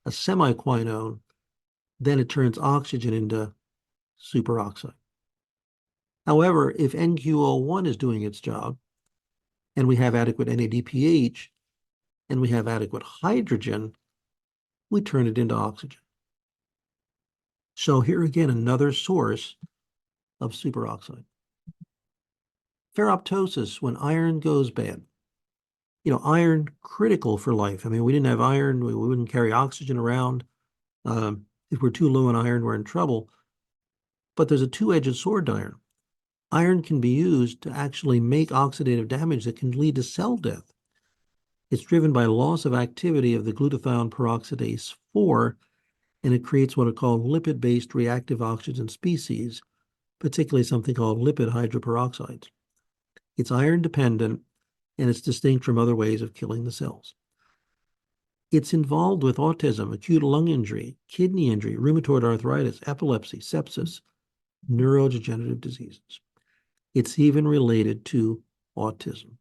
semiquinone. Then it turns oxygen into superoxide. However, if NQO1 is doing its job, and we have adequate NADPH, and we have adequate hydrogen, we turn it into oxygen. So here again, another source of superoxide. Ferroptosis, when iron goes bad. Iron critical for life. I mean, we didn't have iron, we wouldn't carry oxygen around. If we're too low in iron, we're in trouble. But there's a two-edged sword to iron. Iron can be used to actually make oxidative damage that can lead to cell death. It's driven by loss of activity of the glutathione peroxidase 4, and it creates what are called lipid-based reactive oxygen species, particularly something called lipid hydroperoxides. It's iron dependent, and it's distinct from other ways of killing the cells. It's involved with autism, acute lung injury, kidney injury, rheumatoid arthritis, epilepsy, sepsis, neurodegenerative diseases. It's even related to autism.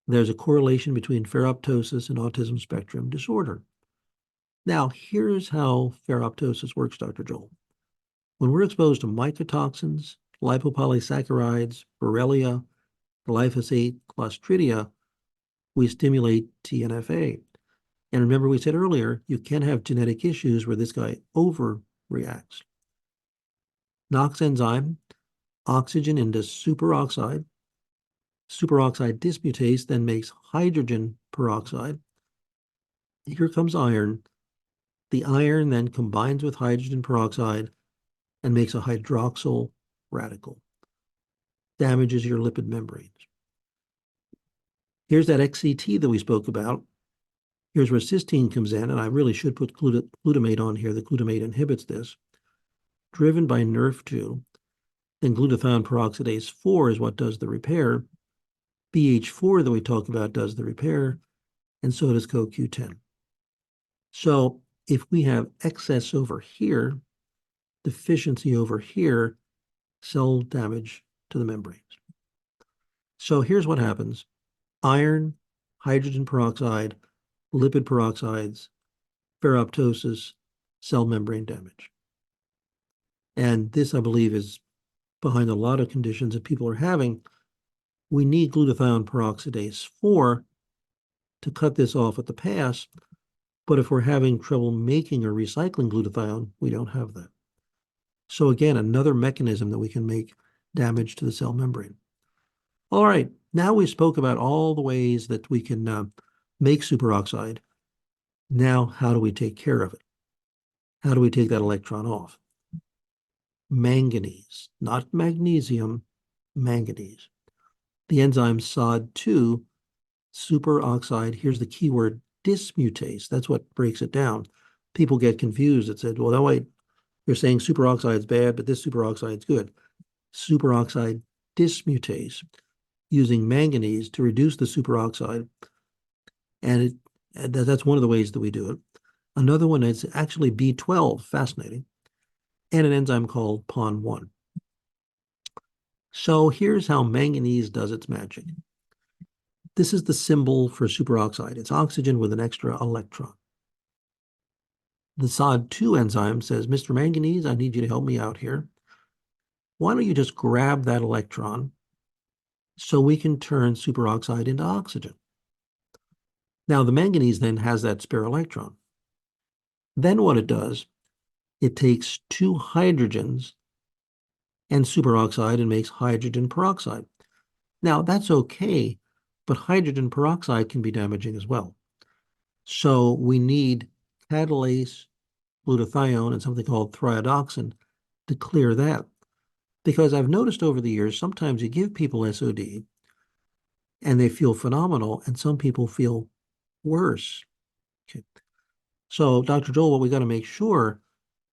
There's a correlation between ferroptosis and autism spectrum disorder. Now, here's how ferroptosis works, Dr. Joel. When we're exposed to mycotoxins, lipopolysaccharides, Borrelia, glyphosate, Clostridia, we stimulate TNFA. And remember, we said earlier, you can have genetic issues where this guy overreacts. NOx enzyme, oxygen into superoxide. Superoxide dismutase then makes hydrogen peroxide. Here comes iron. The iron then combines with hydrogen peroxide and makes a hydroxyl radical. Damages your lipid membranes. Here's that XCT that we spoke about. Here's where cysteine comes in, and I really should put glutamate on here. The glutamate inhibits this. Driven by NRF2, then glutathione peroxidase 4 is what does the repair. BH4 that we talked about does the repair, and so does CoQ10. So if we have excess over here, deficiency over here, cell damage to the membranes. So here's what happens. Iron, hydrogen peroxide, lipid peroxides, ferroptosis, cell membrane damage. And this, I believe, is behind a lot of conditions that people are having. We need glutathione peroxidase 4 to cut this off at the pass, but if we're having trouble making or recycling glutathione, we don't have that. So again, another mechanism that we can make damage to the cell membrane. All right, now we spoke about all the ways that we can make superoxide. Now, how do we take care of it? How do we take that electron off? Manganese, not magnesium, manganese. The enzyme SOD2, superoxide, here's the keyword, dismutase. That's what breaks it down. People get confused. It said, well, no, wait, you're saying superoxide is bad, but this superoxide is good. Superoxide dismutase, using manganese to reduce the superoxide. And that's one of the ways that we do it. Another one is actually B12, fascinating, and an enzyme called PON1. So here's how manganese does its magic. This is the symbol for superoxide. It's oxygen with an extra electron. The SOD2 enzyme says, Mr. Manganese, I need you to help me out here. Why don't you just grab that electron so we can turn superoxide into oxygen? Now, the manganese then has that spare electron. Then what it does, it takes two hydrogens and superoxide and makes hydrogen peroxide. Now, that's okay, but hydrogen peroxide can be damaging as well. So we need catalase, glutathione, and something called thiodoxin to clear that. Because I've noticed over the years, sometimes you give people SOD and they feel phenomenal, and some people feel worse. Okay. So, Dr. Joel, what we got to make sure,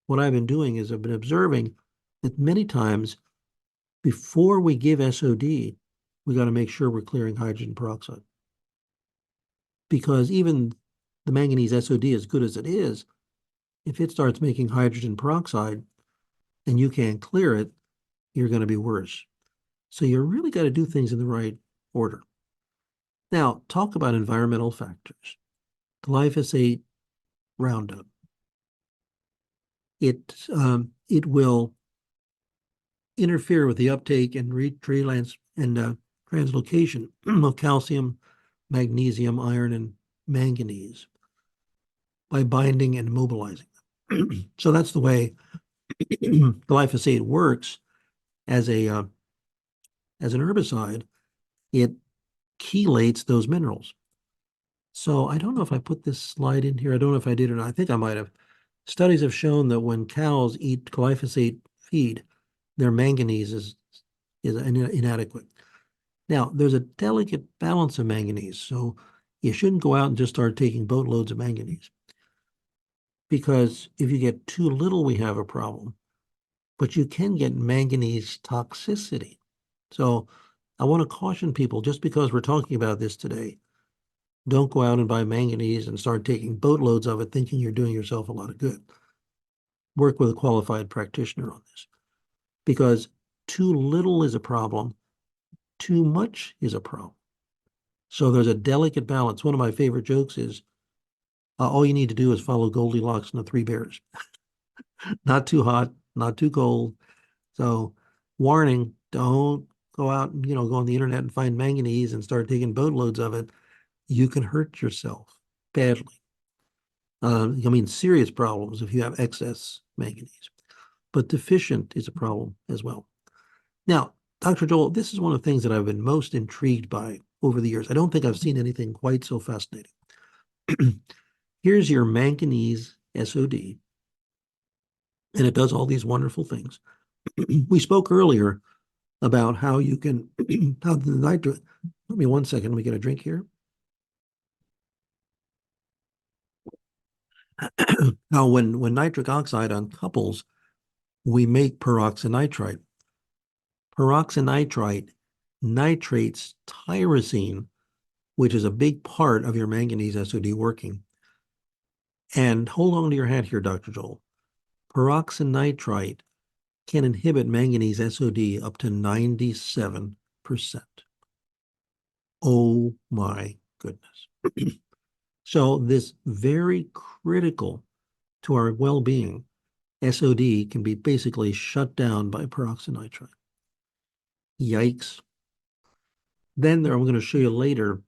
what I've been doing is I've been observing that many times before we give SOD, we got to make sure we're clearing hydrogen peroxide. Because even the manganese SOD, as good as it is, if it starts making hydrogen peroxide and you can't clear it, you're going to be worse. So you really got to do things in the right order. Now, talk about environmental factors. Glyphosate, Roundup. It will interfere with the uptake and translocation of calcium, magnesium, iron, and manganese by binding and mobilizing them. So that's the way glyphosate works as an herbicide. It chelates those minerals. So I don't know if I put this slide in here. I don't know if I did or not. I think I might have. Studies have shown that when cows eat glyphosate feed, their manganese is inadequate. Now, there's a delicate balance of manganese, so you shouldn't go out and just start taking boatloads of manganese. Because if you get too little, we have a problem. But you can get manganese toxicity. So I want to caution people, just because we're talking about this today, don't go out and buy manganese and start taking boatloads of it thinking you're doing yourself a lot of good. Work with a qualified practitioner on this. Because too little is a problem, too much is a problem. So there's a delicate balance. One of my favorite jokes is, all you need to do is follow Goldilocks and the Three Bears. Not too hot, not too cold. So warning, don't go out and, go on the internet and find manganese and start taking boatloads of it. You can hurt yourself badly. Serious problems if you have excess manganese. But deficient is a problem as well. Now, Dr. Joel, this is one of the things that I've been most intrigued by over the years. I don't think I've seen anything quite so fascinating. Here's your manganese SOD, and it does all these wonderful things. We spoke earlier about how you can, how the nitrate, let me 1 second, let me get a drink here. Now, when nitric oxide uncouples, we make peroxynitrite. Peroxynitrite nitrates tyrosine, which is a big part of your manganese SOD working. And hold on to your hat here, Dr. Joel. Peroxynitrite can inhibit manganese SOD up to 97%. Oh my goodness. So this very critical to our well-being SOD can be basically shut down by peroxynitrite. Yikes. Then I'm going to show you later,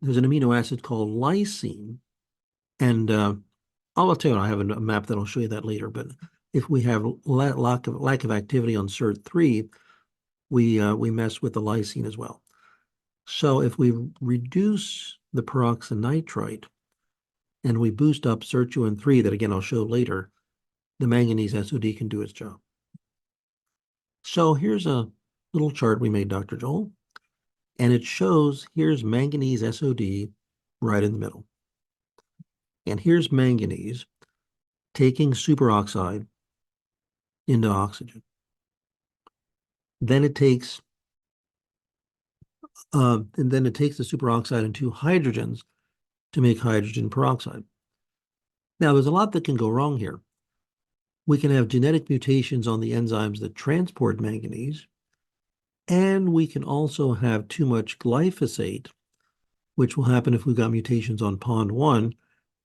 there's an amino acid called lysine. And I'll tell you, I have a map that I'll show you that later. But if we have lack of activity on SIRT3, we mess with the lysine as well. So if we reduce the peroxynitrite and we boost up SIRT2 and 3, that again I'll show later, the manganese SOD can do its job. So here's a little chart we made, Dr. Joel, and it shows here's manganese SOD right in the middle. And here's manganese taking superoxide into oxygen. Then it takes the superoxide and 2 hydrogens to make hydrogen peroxide. Now, there's a lot that can go wrong here. We can have genetic mutations on the enzymes that transport manganese, and we can also have too much glyphosate, which will happen if we've got mutations on PON1,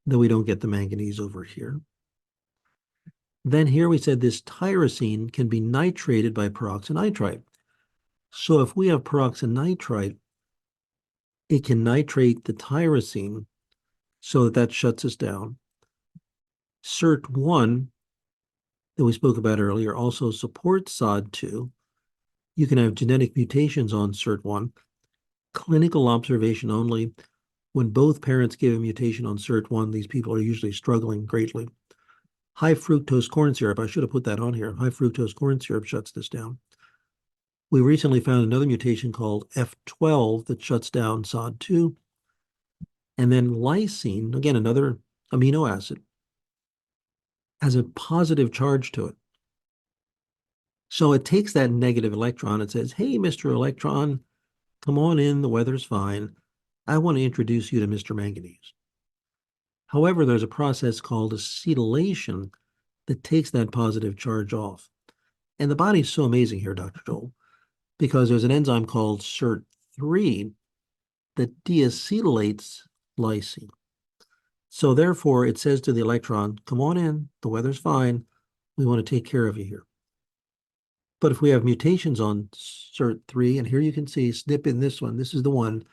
that we don't get the manganese over here. Then here we said this tyrosine can be nitrated by peroxynitrite. So if we have peroxynitrite, it can nitrate the tyrosine so that shuts us down. SIRT1 that we spoke about earlier also supports SOD2. You can have genetic mutations on SIRT1, clinical observation only. When both parents give a mutation on SIRT1, these people are usually struggling greatly. High fructose corn syrup, I should have put that on here. High fructose corn syrup shuts this down. We recently found another mutation called F12 that shuts down SOD2. And then lysine, again, another amino acid, has a positive charge to it. So it takes that negative electron and says, hey, Mr. Electron, come on in, the weather's fine. I want to introduce you to Mr. Manganese. However, there's a process called acetylation that takes that positive charge off. And the body's so amazing here, Dr. Joel, because there's an enzyme called SIRT3 that deacetylates lysine. So therefore, it says to the electron, come on in, the weather's fine, we want to take care of you here. But if we have mutations on SIRT3, and here you can see, snip in this one, this is the one,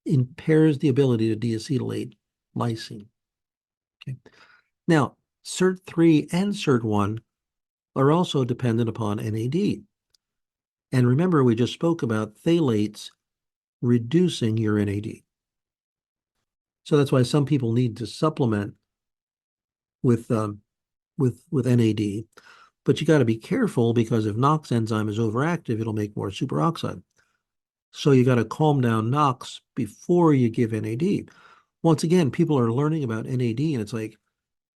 impairs the ability to deacetylate lysine. Okay. Now, SIRT3 and SIRT1 are also dependent upon NAD. And remember, we just spoke about phthalates reducing your NAD. So that's why some people need to supplement with NAD. But you got to be careful, because if NOx enzyme is overactive, it'll make more superoxide. So you got to calm down NOx before you give NAD. Once again, people are learning about NAD, and it's like,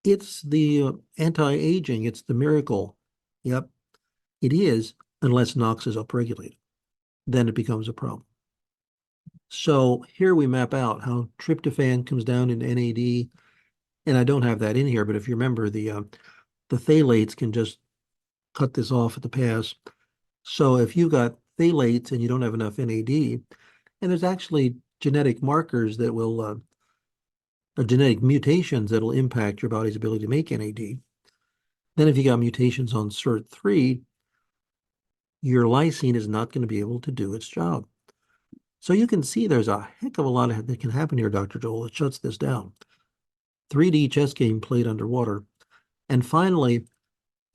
it's the anti-aging, it's the miracle. Yep, it is, unless NOx is upregulated. Then it becomes a problem. So here we map out how tryptophan comes down in NAD, and I don't have that in here, but if you remember, the phthalates can just cut this off at the pass. So if you've got phthalates and you don't have enough NAD, and there's actually genetic markers that will genetic mutations that'll impact your body's ability to make NAD. Then if you got mutations on SIRT3, your lysine is not going to be able to do its job. So you can see there's a heck of a lot that can happen here, Dr. Joel. It shuts this down. 3D chess game played underwater. And finally,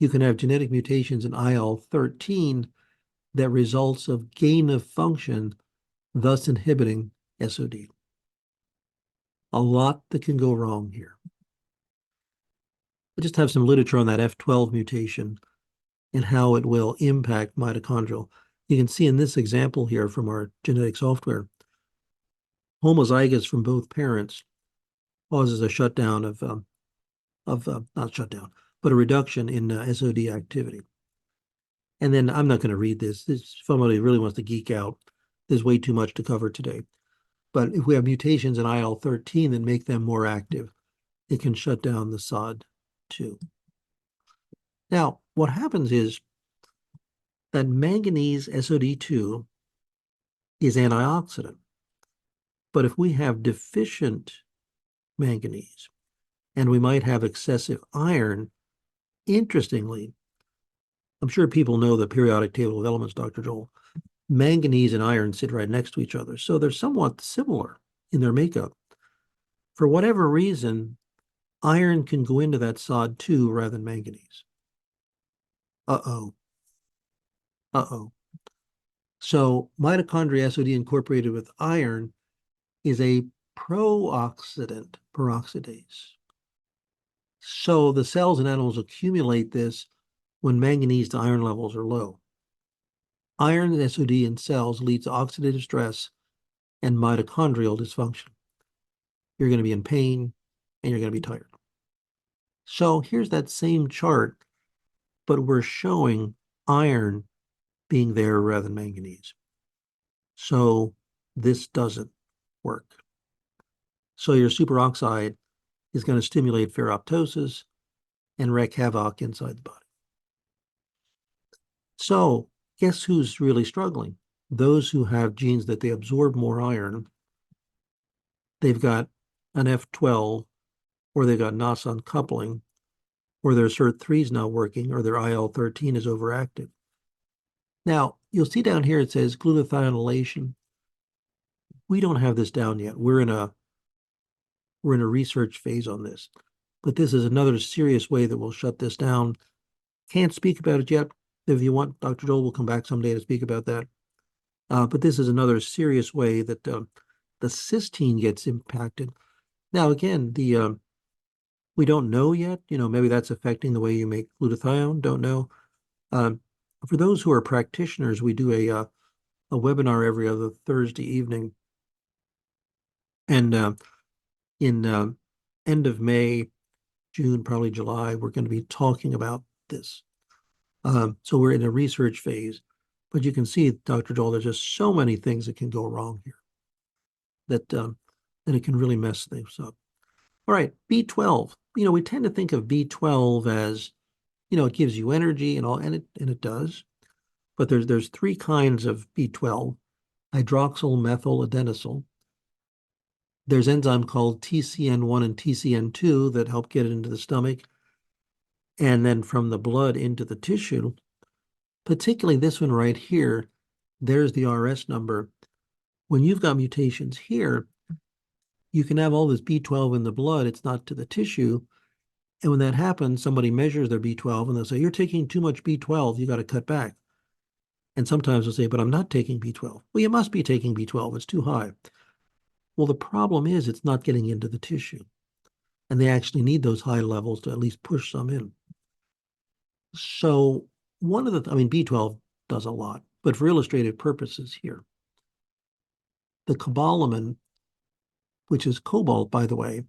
you can have genetic mutations in IL-13 that results of gain of function, thus inhibiting SOD. A lot that can go wrong here. I just have some literature on that F12 mutation and how it will impact mitochondrial. You can see in this example here from our genetic software, homozygous from both parents causes a shutdown not shutdown, but a reduction in SOD activity. And then I'm not going to read this. If somebody really wants to geek out, there's way too much to cover today. But if we have mutations in IL-13 that make them more active, it can shut down the SOD2. Now, what happens is that manganese SOD2 is antioxidant. But if we have deficient manganese, and we might have excessive iron, interestingly, I'm sure people know the periodic table of elements, Dr. Joel. Manganese and iron sit right next to each other, so they're somewhat similar in their makeup. For whatever reason, iron can go into that SOD2 rather than manganese. Uh-oh. So mitochondrial SOD incorporated with iron is a pro-oxidant peroxidase. So the cells in animals accumulate this when manganese to iron levels are low. Iron and SOD in cells leads to oxidative stress and mitochondrial dysfunction. You're going to be in pain and you're going to be tired. So here's that same chart, but we're showing iron being there rather than manganese. So this doesn't work. So your superoxide is going to stimulate ferroptosis and wreak havoc inside the body. So guess who's really struggling? Those who have genes that they absorb more iron. They've got an F12, or they've got NOS uncoupling, or their SIRT3 is not working, or their IL-13 is overactive. Now, you'll see down here it says glutathionylation. We don't have this down yet. We're in a research phase on this. But this is another serious way that we'll shut this down. Can't speak about it yet. If you want, Dr. Joel will come back someday to speak about that. But this is another serious way that the cysteine gets impacted. Now, again, we don't know yet. Maybe that's affecting the way you make glutathione. Don't know. For those who are practitioners, we do a webinar every other Thursday evening. And in end of May, June, probably July, we're going to be talking about this. So we're in a research phase. But you can see, Dr. Joel, there's just so many things that can go wrong here that it can really mess things up. All right, B12. We tend to think of B12 as, it gives you energy and all, and it does. But there's three kinds of B12: hydroxyl methyl adenosine. There's enzyme called TCN1 and TCN2 that help get it into the stomach, and then from the blood into the tissue. Particularly this one right here, there's the RS number. When you've got mutations here, you can have all this B12 in the blood. It's not to the tissue. And when that happens, somebody measures their B12 and they'll say, you're taking too much B12. You got to cut back. And sometimes they'll say, but I'm not taking B12. Well, you must be taking B12. It's too high. Well, the problem is it's not getting into the tissue. And they actually need those high levels to at least push some in. So B12 does a lot, but for illustrative purposes here, the cobalamin, which is cobalt, by the way,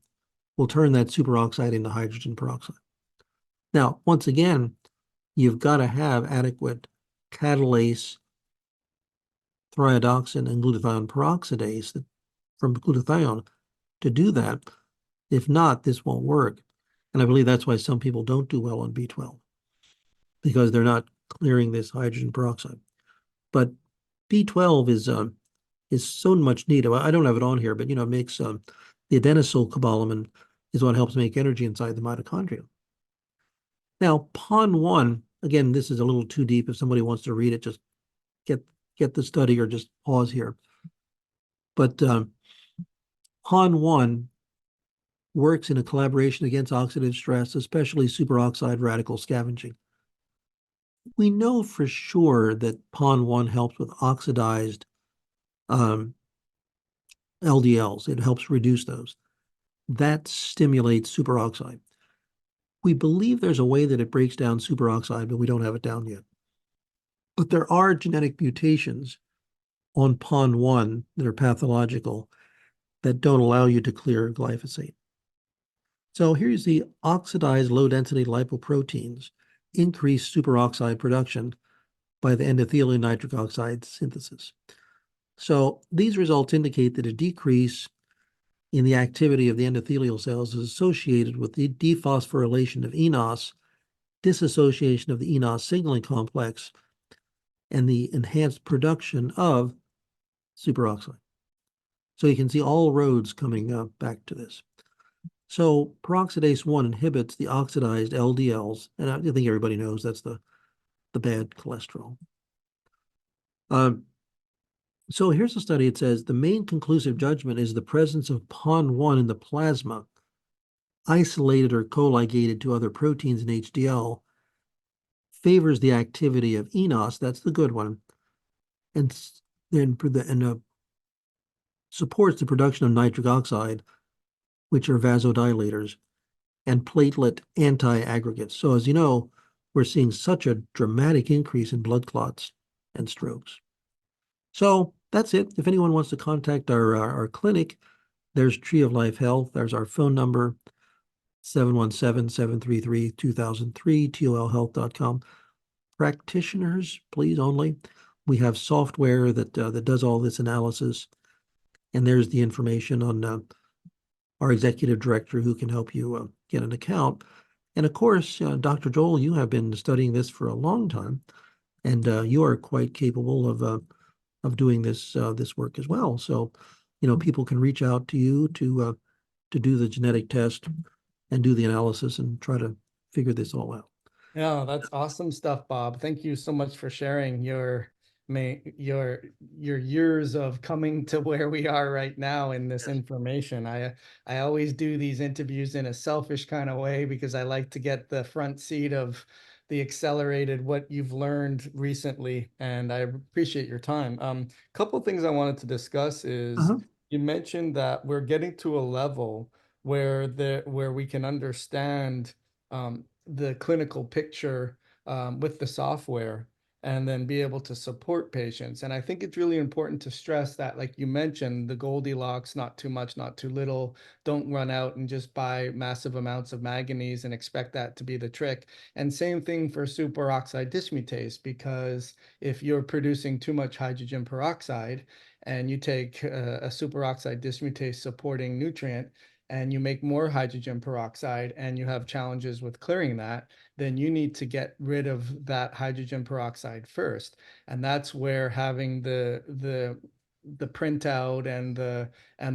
will turn that superoxide into hydrogen peroxide. Now, once again, you've got to have adequate catalase, thioredoxin, and glutathione peroxidase from glutathione to do that. If not, this won't work. And I believe that's why some people don't do well on B12, because they're not clearing this hydrogen peroxide. But B12 is so much needed. I don't have it on here, but it makes The adenylcobalamin is what helps make energy inside the mitochondria. Now, PON1, again, this is a little too deep. If somebody wants to read it, just get the study or just pause here. But PON1 works in a collaboration against oxidative stress, especially superoxide radical scavenging. We know for sure that PON1 helps with oxidized LDLs. It helps reduce those. That stimulates superoxide. We believe there's a way that it breaks down superoxide, but we don't have it down yet. But there are genetic mutations on PON1 that are pathological that don't allow you to clear glyphosate. So here's the oxidized low-density lipoproteins increase superoxide production by the endothelial nitric oxide synthesis. So these results indicate that a decrease in the activity of the endothelial cells is associated with the dephosphorylation of eNOS, dissociation of the eNOS signaling complex, and the enhanced production of superoxide. So you can see all roads coming back to this. So peroxidase 1 inhibits the oxidized LDLs, and I think everybody knows that's the bad cholesterol. So here's a study. It says the main conclusive judgment is the presence of PON1 in the plasma, isolated or colligated to other proteins in HDL, favors the activity of eNOS, that's the good one, and then supports the production of nitric oxide, which are vasodilators, and platelet anti-aggregates. So as you know, we're seeing such a dramatic increase in blood clots and strokes. So that's it. If anyone wants to contact our clinic, there's Tree of Life Health. There's our phone number, 717-733-2003, tolhealth.com. Practitioners, please only. We have software that does all this analysis. And there's the information on our executive director who can help you get an account. And of course, Dr. Joel, you have been studying this for a long time, and you are quite capable of doing this work as well. So, people can reach out to you to do the genetic test and do the analysis and try to figure this all out. Yeah, that's awesome stuff, Bob. Thank you so much for sharing your years of coming to where we are right now in this information. I always do these interviews in a selfish kind of way because I like to get the front seat of the accelerated what you've learned recently, and I appreciate your time. Couple things I wanted to discuss is you mentioned that we're getting to a level where we can understand the clinical picture with the software and then be able to support patients. And I think it's really important to stress that, like you mentioned, the Goldilocks, not too much, not too little. Don't run out and just buy massive amounts of manganese and expect that to be the trick. And same thing for superoxide dismutase, because if you're producing too much hydrogen peroxide and you take a superoxide dismutase supporting nutrient, and you make more hydrogen peroxide and you have challenges with clearing that, then you need to get rid of that hydrogen peroxide first. And that's where having the printout and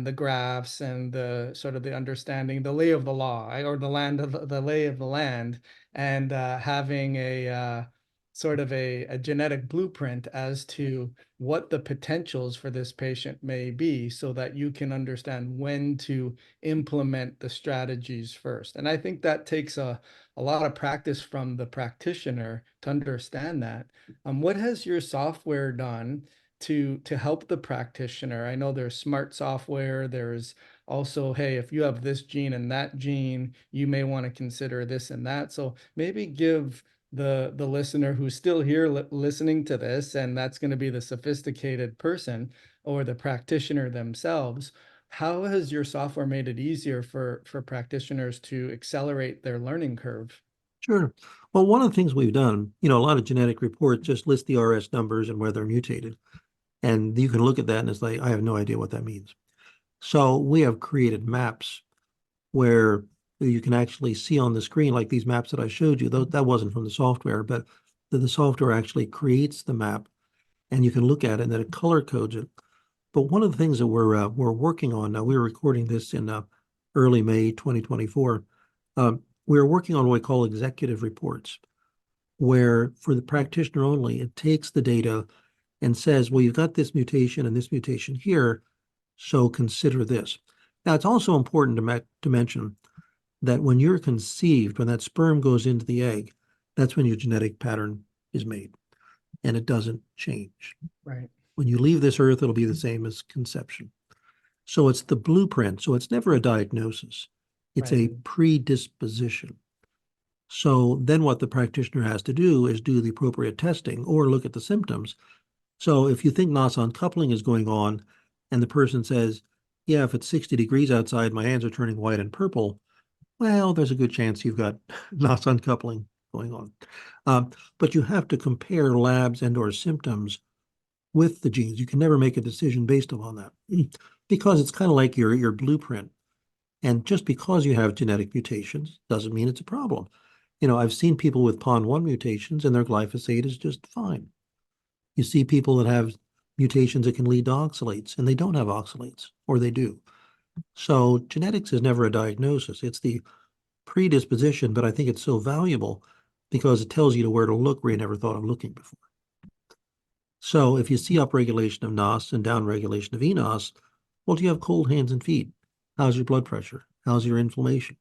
the graphs and the sort of the understanding, the lay of the law, or the lay of the land, and having a sort of a genetic blueprint as to what the potentials for this patient may be, so that you can understand when to implement the strategies first. And I think that takes a lot of practice from the practitioner to understand that. What has your software done to help the practitioner? I know there's smart software. There's also, hey, if you have this gene and that gene, you may want to consider this and that. So maybe give the listener who's still here listening to this, and that's going to be the sophisticated person or the practitioner themselves, how has your software made it easier for practitioners to accelerate their learning curve? Sure. Well, one of the things we've done, a lot of genetic reports just list the RS numbers and where they're mutated. And you can look at that and it's like, I have no idea what that means. So we have created maps where you can actually see on the screen, like these maps that I showed you. That wasn't from the software, but the software actually creates the map, and you can look at it and then it color codes it. But one of the things that we're working on now, we were recording this in early May 2024. We are working on what we call executive reports, where for the practitioner only, it takes the data and says, well, you've got this mutation and this mutation here, so consider this. Now, it's also important to mention that when you're conceived, when that sperm goes into the egg, that's when your genetic pattern is made, and it doesn't change. Right. When you leave this earth, it'll be the same as conception. So it's the blueprint. So it's never a diagnosis. It's a predisposition. So then what the practitioner has to do is do the appropriate testing or look at the symptoms. So if you think NOS uncoupling is going on and the person says, yeah, if it's 60 degrees outside, my hands are turning white and purple, well, there's a good chance you've got NOS uncoupling going on. But you have to compare labs and or symptoms with the genes. You can never make a decision based upon that because it's kind of like your blueprint. And just because you have genetic mutations doesn't mean it's a problem. You know, I've seen people with PON1 mutations and their glyphosate is just fine. You see people that have mutations that can lead to oxalates and they don't have oxalates, or they do. So genetics is never a diagnosis. It's the predisposition, but I think it's so valuable because it tells you to where to look where you never thought of looking before. So if you see upregulation of NOS and downregulation of eNOS, well, do you have cold hands and feet? How's your blood pressure? How's your inflammation?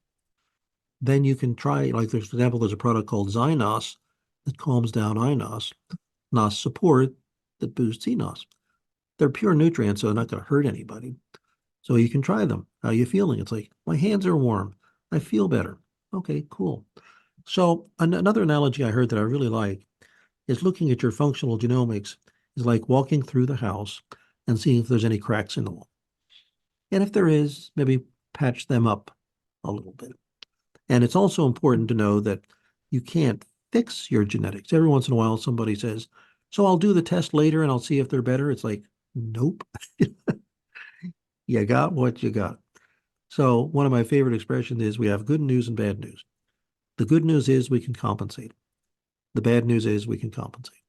Then you can try, like, for example, there's a product called Zynos that calms down iNOS, NOS support that boosts eNOS. They're pure nutrients, so they're not going to hurt anybody. So you can try them. How are you feeling? It's like, my hands are warm. I feel better. Okay, cool. So another analogy I heard that I really like is looking at your functional genomics is like walking through the house and seeing if there's any cracks in the wall. And if there is, maybe patch them up a little bit. And it's also important to know that you can't fix your genetics. Every once in a while, somebody says, so I'll do the test later and I'll see if they're better. It's like, nope. You got what you got. So one of my favorite expressions is we have good news and bad news. The good news is we can compensate. The bad news is we can compensate.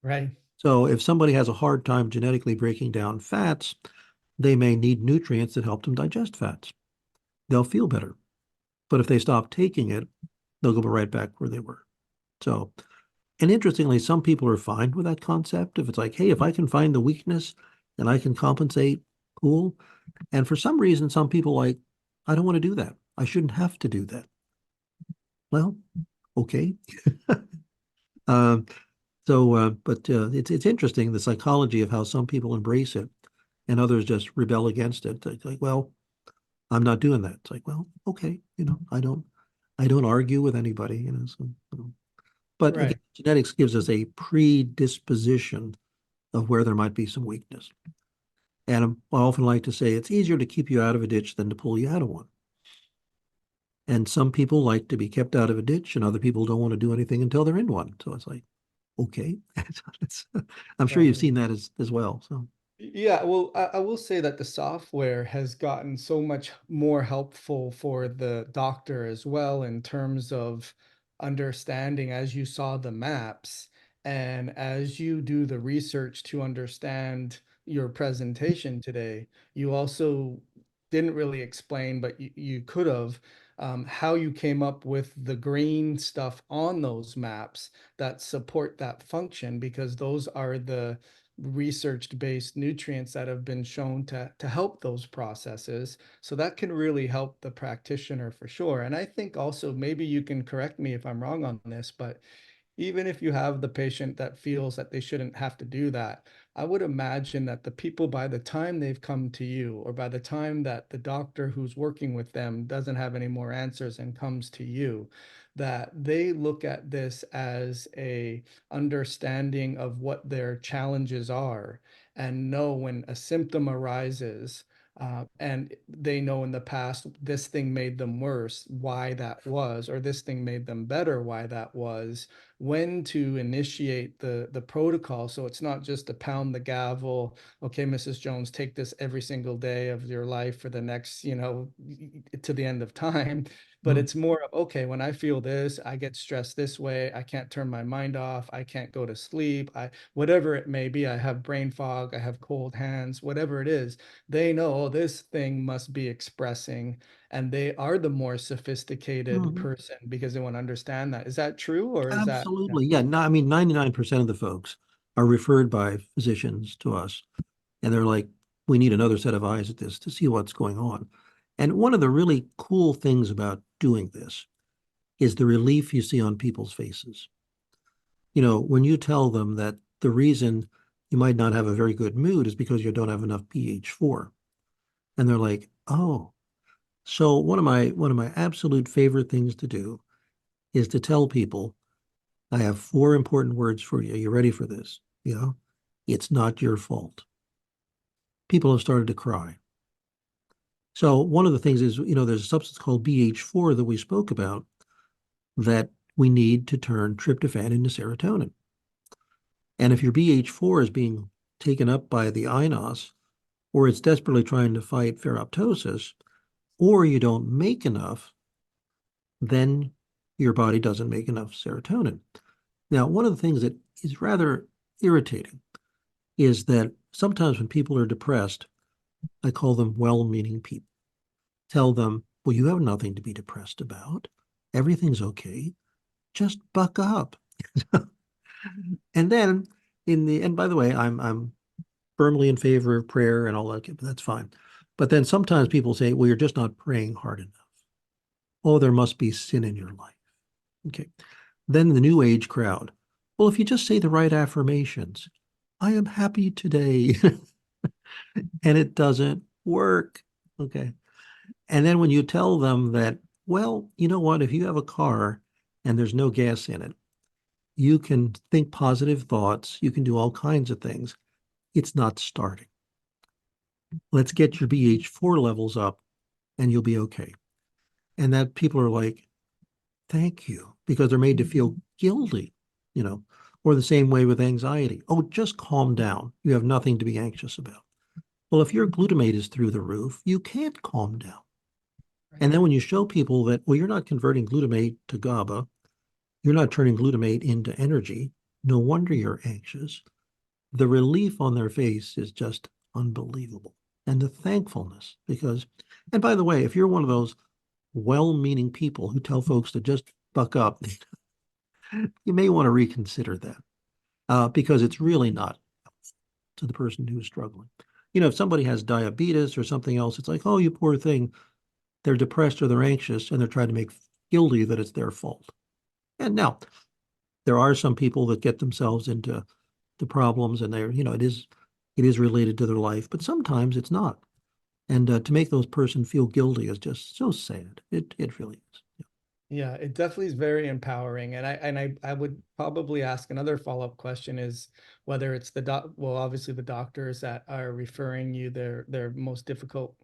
Right. So if somebody has a hard time genetically breaking down fats, they may need nutrients that help them digest fats. They'll feel better. But if they stop taking it, they'll go right back where they were. So, and interestingly, some people are fine with that concept. If it's like, hey, if I can find the weakness and I can compensate, cool. And for some reason, some people like, I don't want to do that. I shouldn't have to do that. Well, okay. But it's interesting, the psychology of how some people embrace it and others just rebel against it. It's like, well, I'm not doing that. It's like, well, okay, you know, I don't argue with anybody, you know. So, but Right. again, genetics gives us a predisposition of where there might be some weakness. And I often like to say it's easier to keep you out of a ditch than to pull you out of one. And some people like to be kept out of a ditch, and other people don't want to do anything until they're in one. So it's like, okay. I'm sure you've Right. seen that as well. So Yeah, well, I will say that the software has gotten so much more helpful for the doctor as well in terms of understanding as you saw the maps and as you do the research to understand your presentation today, you also didn't really explain, but you could have, how you came up with the green stuff on those maps that support that function, because those are the research based nutrients that have been shown to help those processes. So that can really help the practitioner for sure. And I think also, maybe you can correct me if I'm wrong on this, but even if you have the patient that feels that they shouldn't have to do that, I would imagine that the people, by the time they've come to you, or by the time that the doctor who's working with them doesn't have any more answers and comes to you, that they look at this as a understanding of what their challenges are and know when a symptom arises, and they know in the past this thing made them worse, why that was, or this thing made them better, why that was, when to initiate the protocol. So it's not just to pound the gavel, okay, Mrs. Jones, take this every single day of your life for the next, to the end of time. but it's more of, okay, when I feel this, I get stressed this way. I can't turn my mind off. I can't go to sleep. Whatever it may be, I have brain fog. I have cold hands, whatever it is, they know, oh, this thing must be expressing, and they are the more sophisticated Mhm. person because they want to understand that. Is that true, or is that? Absolutely. Yeah. No, I mean, 99% of the folks are referred by physicians to us, and they're like, we need another set of eyes at this to see what's going on. And one of the really cool things about doing this is the relief you see on people's faces. You know, when you tell them that the reason you might not have a very good mood is because you don't have enough BH4. And they're like, oh. So one of my absolute favorite things to do is to tell people, I have four important words for you. You ready for this? You know, it's not your fault. People have started to cry. So one of the things is, you know, there's a substance called BH4 that we spoke about that we need to turn tryptophan into serotonin. And if your BH4 is being taken up by the inos, or it's desperately trying to fight ferroptosis, or you don't make enough, then your body doesn't make enough serotonin. Now, one of the things that is rather irritating is that sometimes when people are depressed, I call them well-meaning people. Tell them, well, you have nothing to be depressed about. Everything's okay. Just buck up. And then and by the way, I'm firmly in favor of prayer and all that, but that's fine. But then sometimes people say, well, you're just not praying hard enough. Oh, there must be sin in your life. Okay. Then the new age crowd. Well, if you just say the right affirmations, I am happy today. And it doesn't work. Okay. And then when you tell them that, well, you know what, if you have a car and there's no gas in it, you can think positive thoughts, you can do all kinds of things. It's not starting. Let's get your BH4 levels up and you'll be okay. And that people are like, thank you, because they're made to feel guilty, you know, or the same way with anxiety. Oh, just calm down. You have nothing to be anxious about. Well, if your glutamate is through the roof, you can't calm down. And then when you show people that, well, you're not converting glutamate to GABA, you're not turning glutamate into energy, no wonder you're anxious. The relief on their face is just unbelievable. And the thankfulness, because, and by the way, if you're one of those well-meaning people who tell folks to just buck up, you may want to reconsider that because it's really not to the person who's struggling. You know, if somebody has diabetes or something else, it's like, oh, you poor thing. They're depressed or they're anxious and they're trying to make guilty that it's their fault. And now there are some people that get themselves into the problems and they're, you know, it is related to their life, but sometimes it's not. And to make those person feel guilty is just so sad. It really is. Yeah. Yeah, it definitely is very empowering. And I would probably ask another follow-up question is whether it's well, obviously the doctors that are referring you their most difficult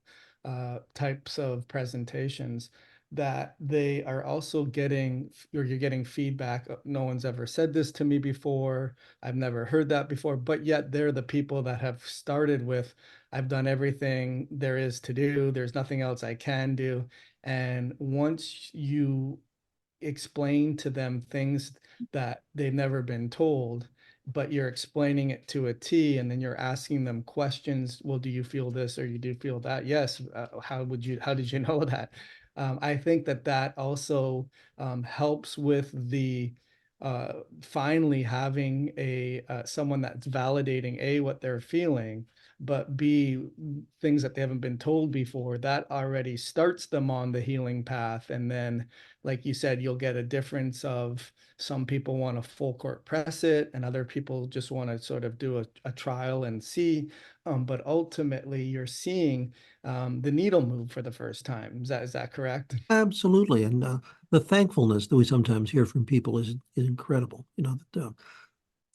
types of presentations, that they are also getting, or you're getting feedback. No one's ever said this to me before. I've never heard that before, but yet they're the people that have started with, I've done everything there is to do. There's nothing else I can do. And once you explain to them things that they've never been told, but you're explaining it to a T, and then you're asking them questions. Well, do you feel this or you do feel that? Yes. How did you know that? I think that also helps with the finally having someone that's validating what they're feeling, but B, things that they haven't been told before. That already starts them on the healing path. And then, like you said, you'll get a difference of some people want to full court press it, and other people just want to sort of do a trial and see. But ultimately, you're seeing the needle move for the first time. Is that correct? Absolutely. And the thankfulness that we sometimes hear from people is incredible. You know, that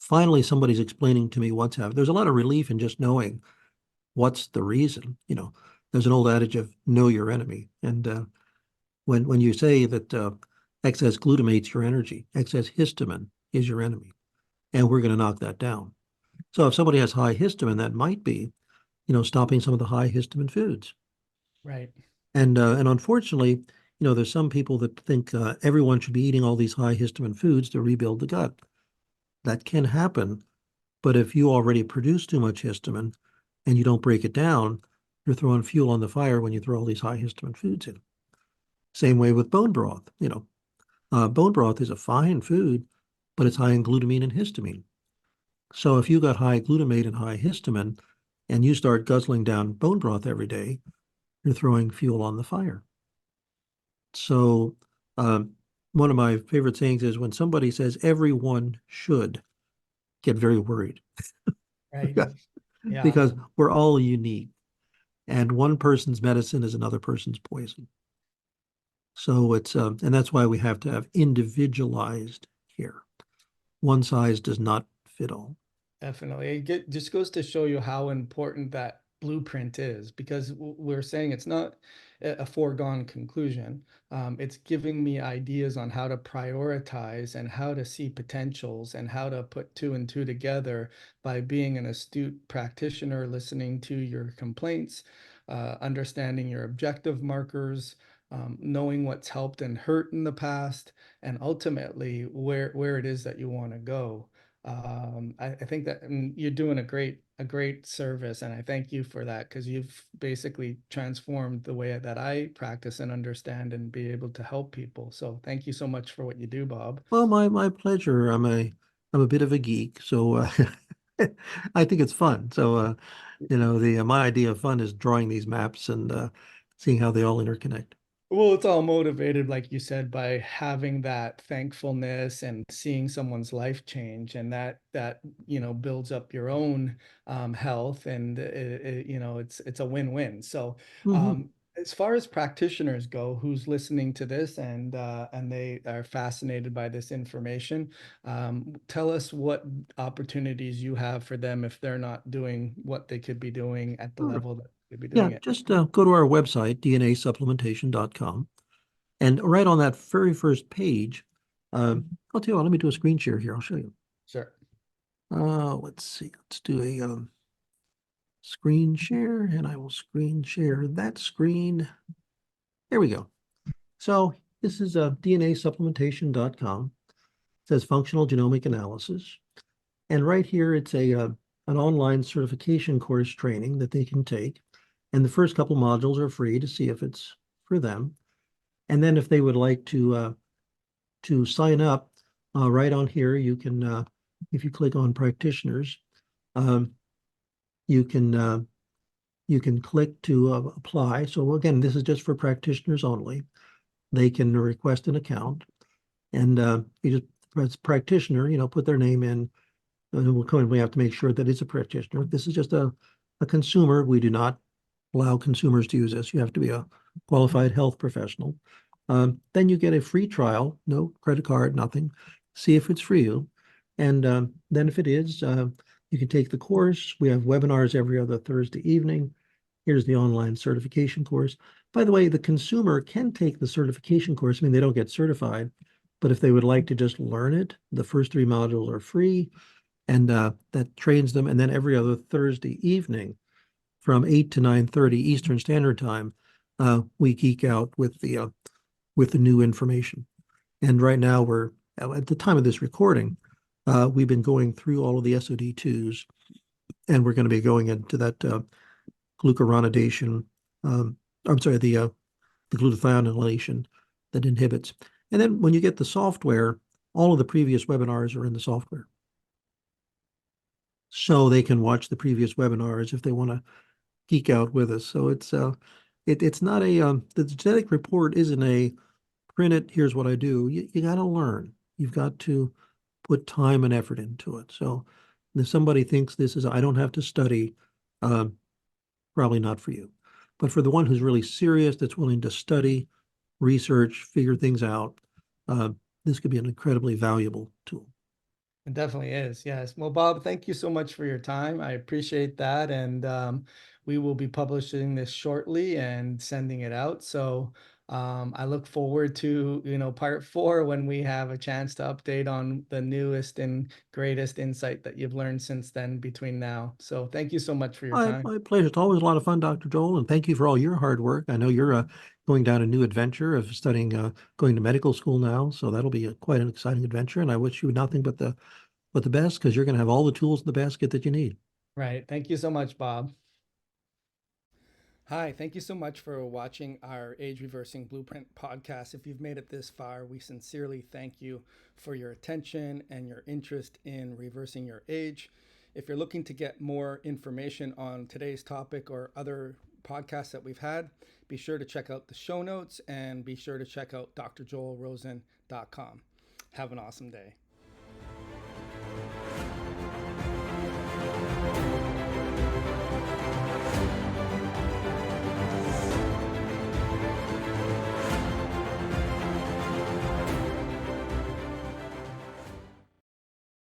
finally somebody's explaining to me what's happening. There's a lot of relief in just knowing what's the reason. You know, there's an old adage of know your enemy. And when you say that excess glutamate's your energy, excess histamine is your enemy, and we're going to knock that down. So if somebody has high histamine, that might be, you know, stopping some of the high histamine foods. Right. And unfortunately, there's some people that think everyone should be eating all these high histamine foods to rebuild the gut. That can happen, but if you already produce too much histamine and you don't break it down, you're throwing fuel on the fire when you throw all these high histamine foods in. Same way with bone broth. Bone broth is a fine food, but it's high in glutamine and histamine. So if you got high glutamate and high histamine, and you start guzzling down bone broth every day, you're throwing fuel on the fire. So one of my favorite sayings is when somebody says everyone should, get very worried. Right. Yeah. Because we're all unique, and one person's medicine is another person's poison. So it's and that's why we have to have individualized care. One size does not fit all. Definitely. Just goes to show you how important that blueprint is, because we're saying it's not a foregone conclusion. It's giving me ideas on how to prioritize and how to see potentials and how to put two and two together by being an astute practitioner, listening to your complaints, understanding your objective markers, knowing what's helped and hurt in the past, and ultimately where it is that you want to go. I think that you're doing a great service, and I thank you for that, because you've basically transformed the way that I practice and understand and be able to help people. So thank you so much for what you do, Bob. Well, my pleasure. I'm a bit of a geek, so I think it's fun. So my idea of fun is drawing these maps and seeing how they all interconnect. Well, it's all motivated, like you said, by having that thankfulness and seeing someone's life change, and that builds up your own health, and it's a win-win. So, Mm-hmm. as far as practitioners go, who's listening to this and they are fascinated by this information, tell us what opportunities you have for them if they're not doing what they could be doing at the level that they could be Yeah, doing it. just go to our website, dnasupplementation.com, and right on that very first page, I'll tell you what, let me do a screen share here. I'll show you. Sure. Let's see. Let's do a screen share, and I will screen share that screen. There we go. So this is dnasupplementation.com. It says functional genomic analysis. And right here, it's an online certification course training that they can take. And the first couple modules are free to see if it's for them. And then if they would like to sign up, right on here, you can, if you click on practitioners, um, you can click to apply. So again, this is just for practitioners only. They can request an account, and you just press practitioner, put their name in. And we have to make sure that it's a practitioner. This is just a consumer. We do not allow consumers to use this. You have to be a qualified health professional. Then you get a free trial, no credit card, nothing. See if it's for you. And then if it is, you can take the course. We have webinars every other Thursday evening. Here's the online certification course. By the way, the consumer can take the certification course. I mean, they don't get certified, but if they would like to just learn it, the first 3 modules are free, and that trains them. And then every other Thursday evening from 8 to 9:30 Eastern Standard Time, we geek out with the new information. And right now we're, at the time of this recording, we've been going through all of the SOD2s, and we're going to be going into that glucuronidation, I'm sorry, the glutathionylation that inhibits. And then when you get the software, all of the previous webinars are in the software. So they can watch the previous webinars if they want to geek out with us. So it's not the genetic report isn't a print it, here's what I do. You got to learn. You've got to put time and effort into it. So if somebody thinks this is, I don't have to study, probably not for you. But for the one who's really serious, that's willing to study, research, figure things out, this could be an incredibly valuable tool. It definitely is. Yes. Well, Bob, thank you so much for your time. I appreciate that. And we will be publishing this shortly and sending it out. So I look forward to, part 4 when we have a chance to update on the newest and greatest insight that you've learned since then between now. So thank you so much for your time. My pleasure. It's always a lot of fun, Dr. Joel, and thank you for all your hard work. I know you're going down a new adventure of studying, going to medical school now, so that'll be quite an exciting adventure. And I wish you nothing but the best, because you're going to have all the tools in the basket that you need. Right. Thank you so much, Bob. Hi, thank you so much for watching our Age Reversing Blueprint podcast. If you've made it this far, we sincerely thank you for your attention and your interest in reversing your age. If you're looking to get more information on today's topic or other podcasts that we've had, be sure to check out the show notes and be sure to check out drjoelrosen.com. Have an awesome day.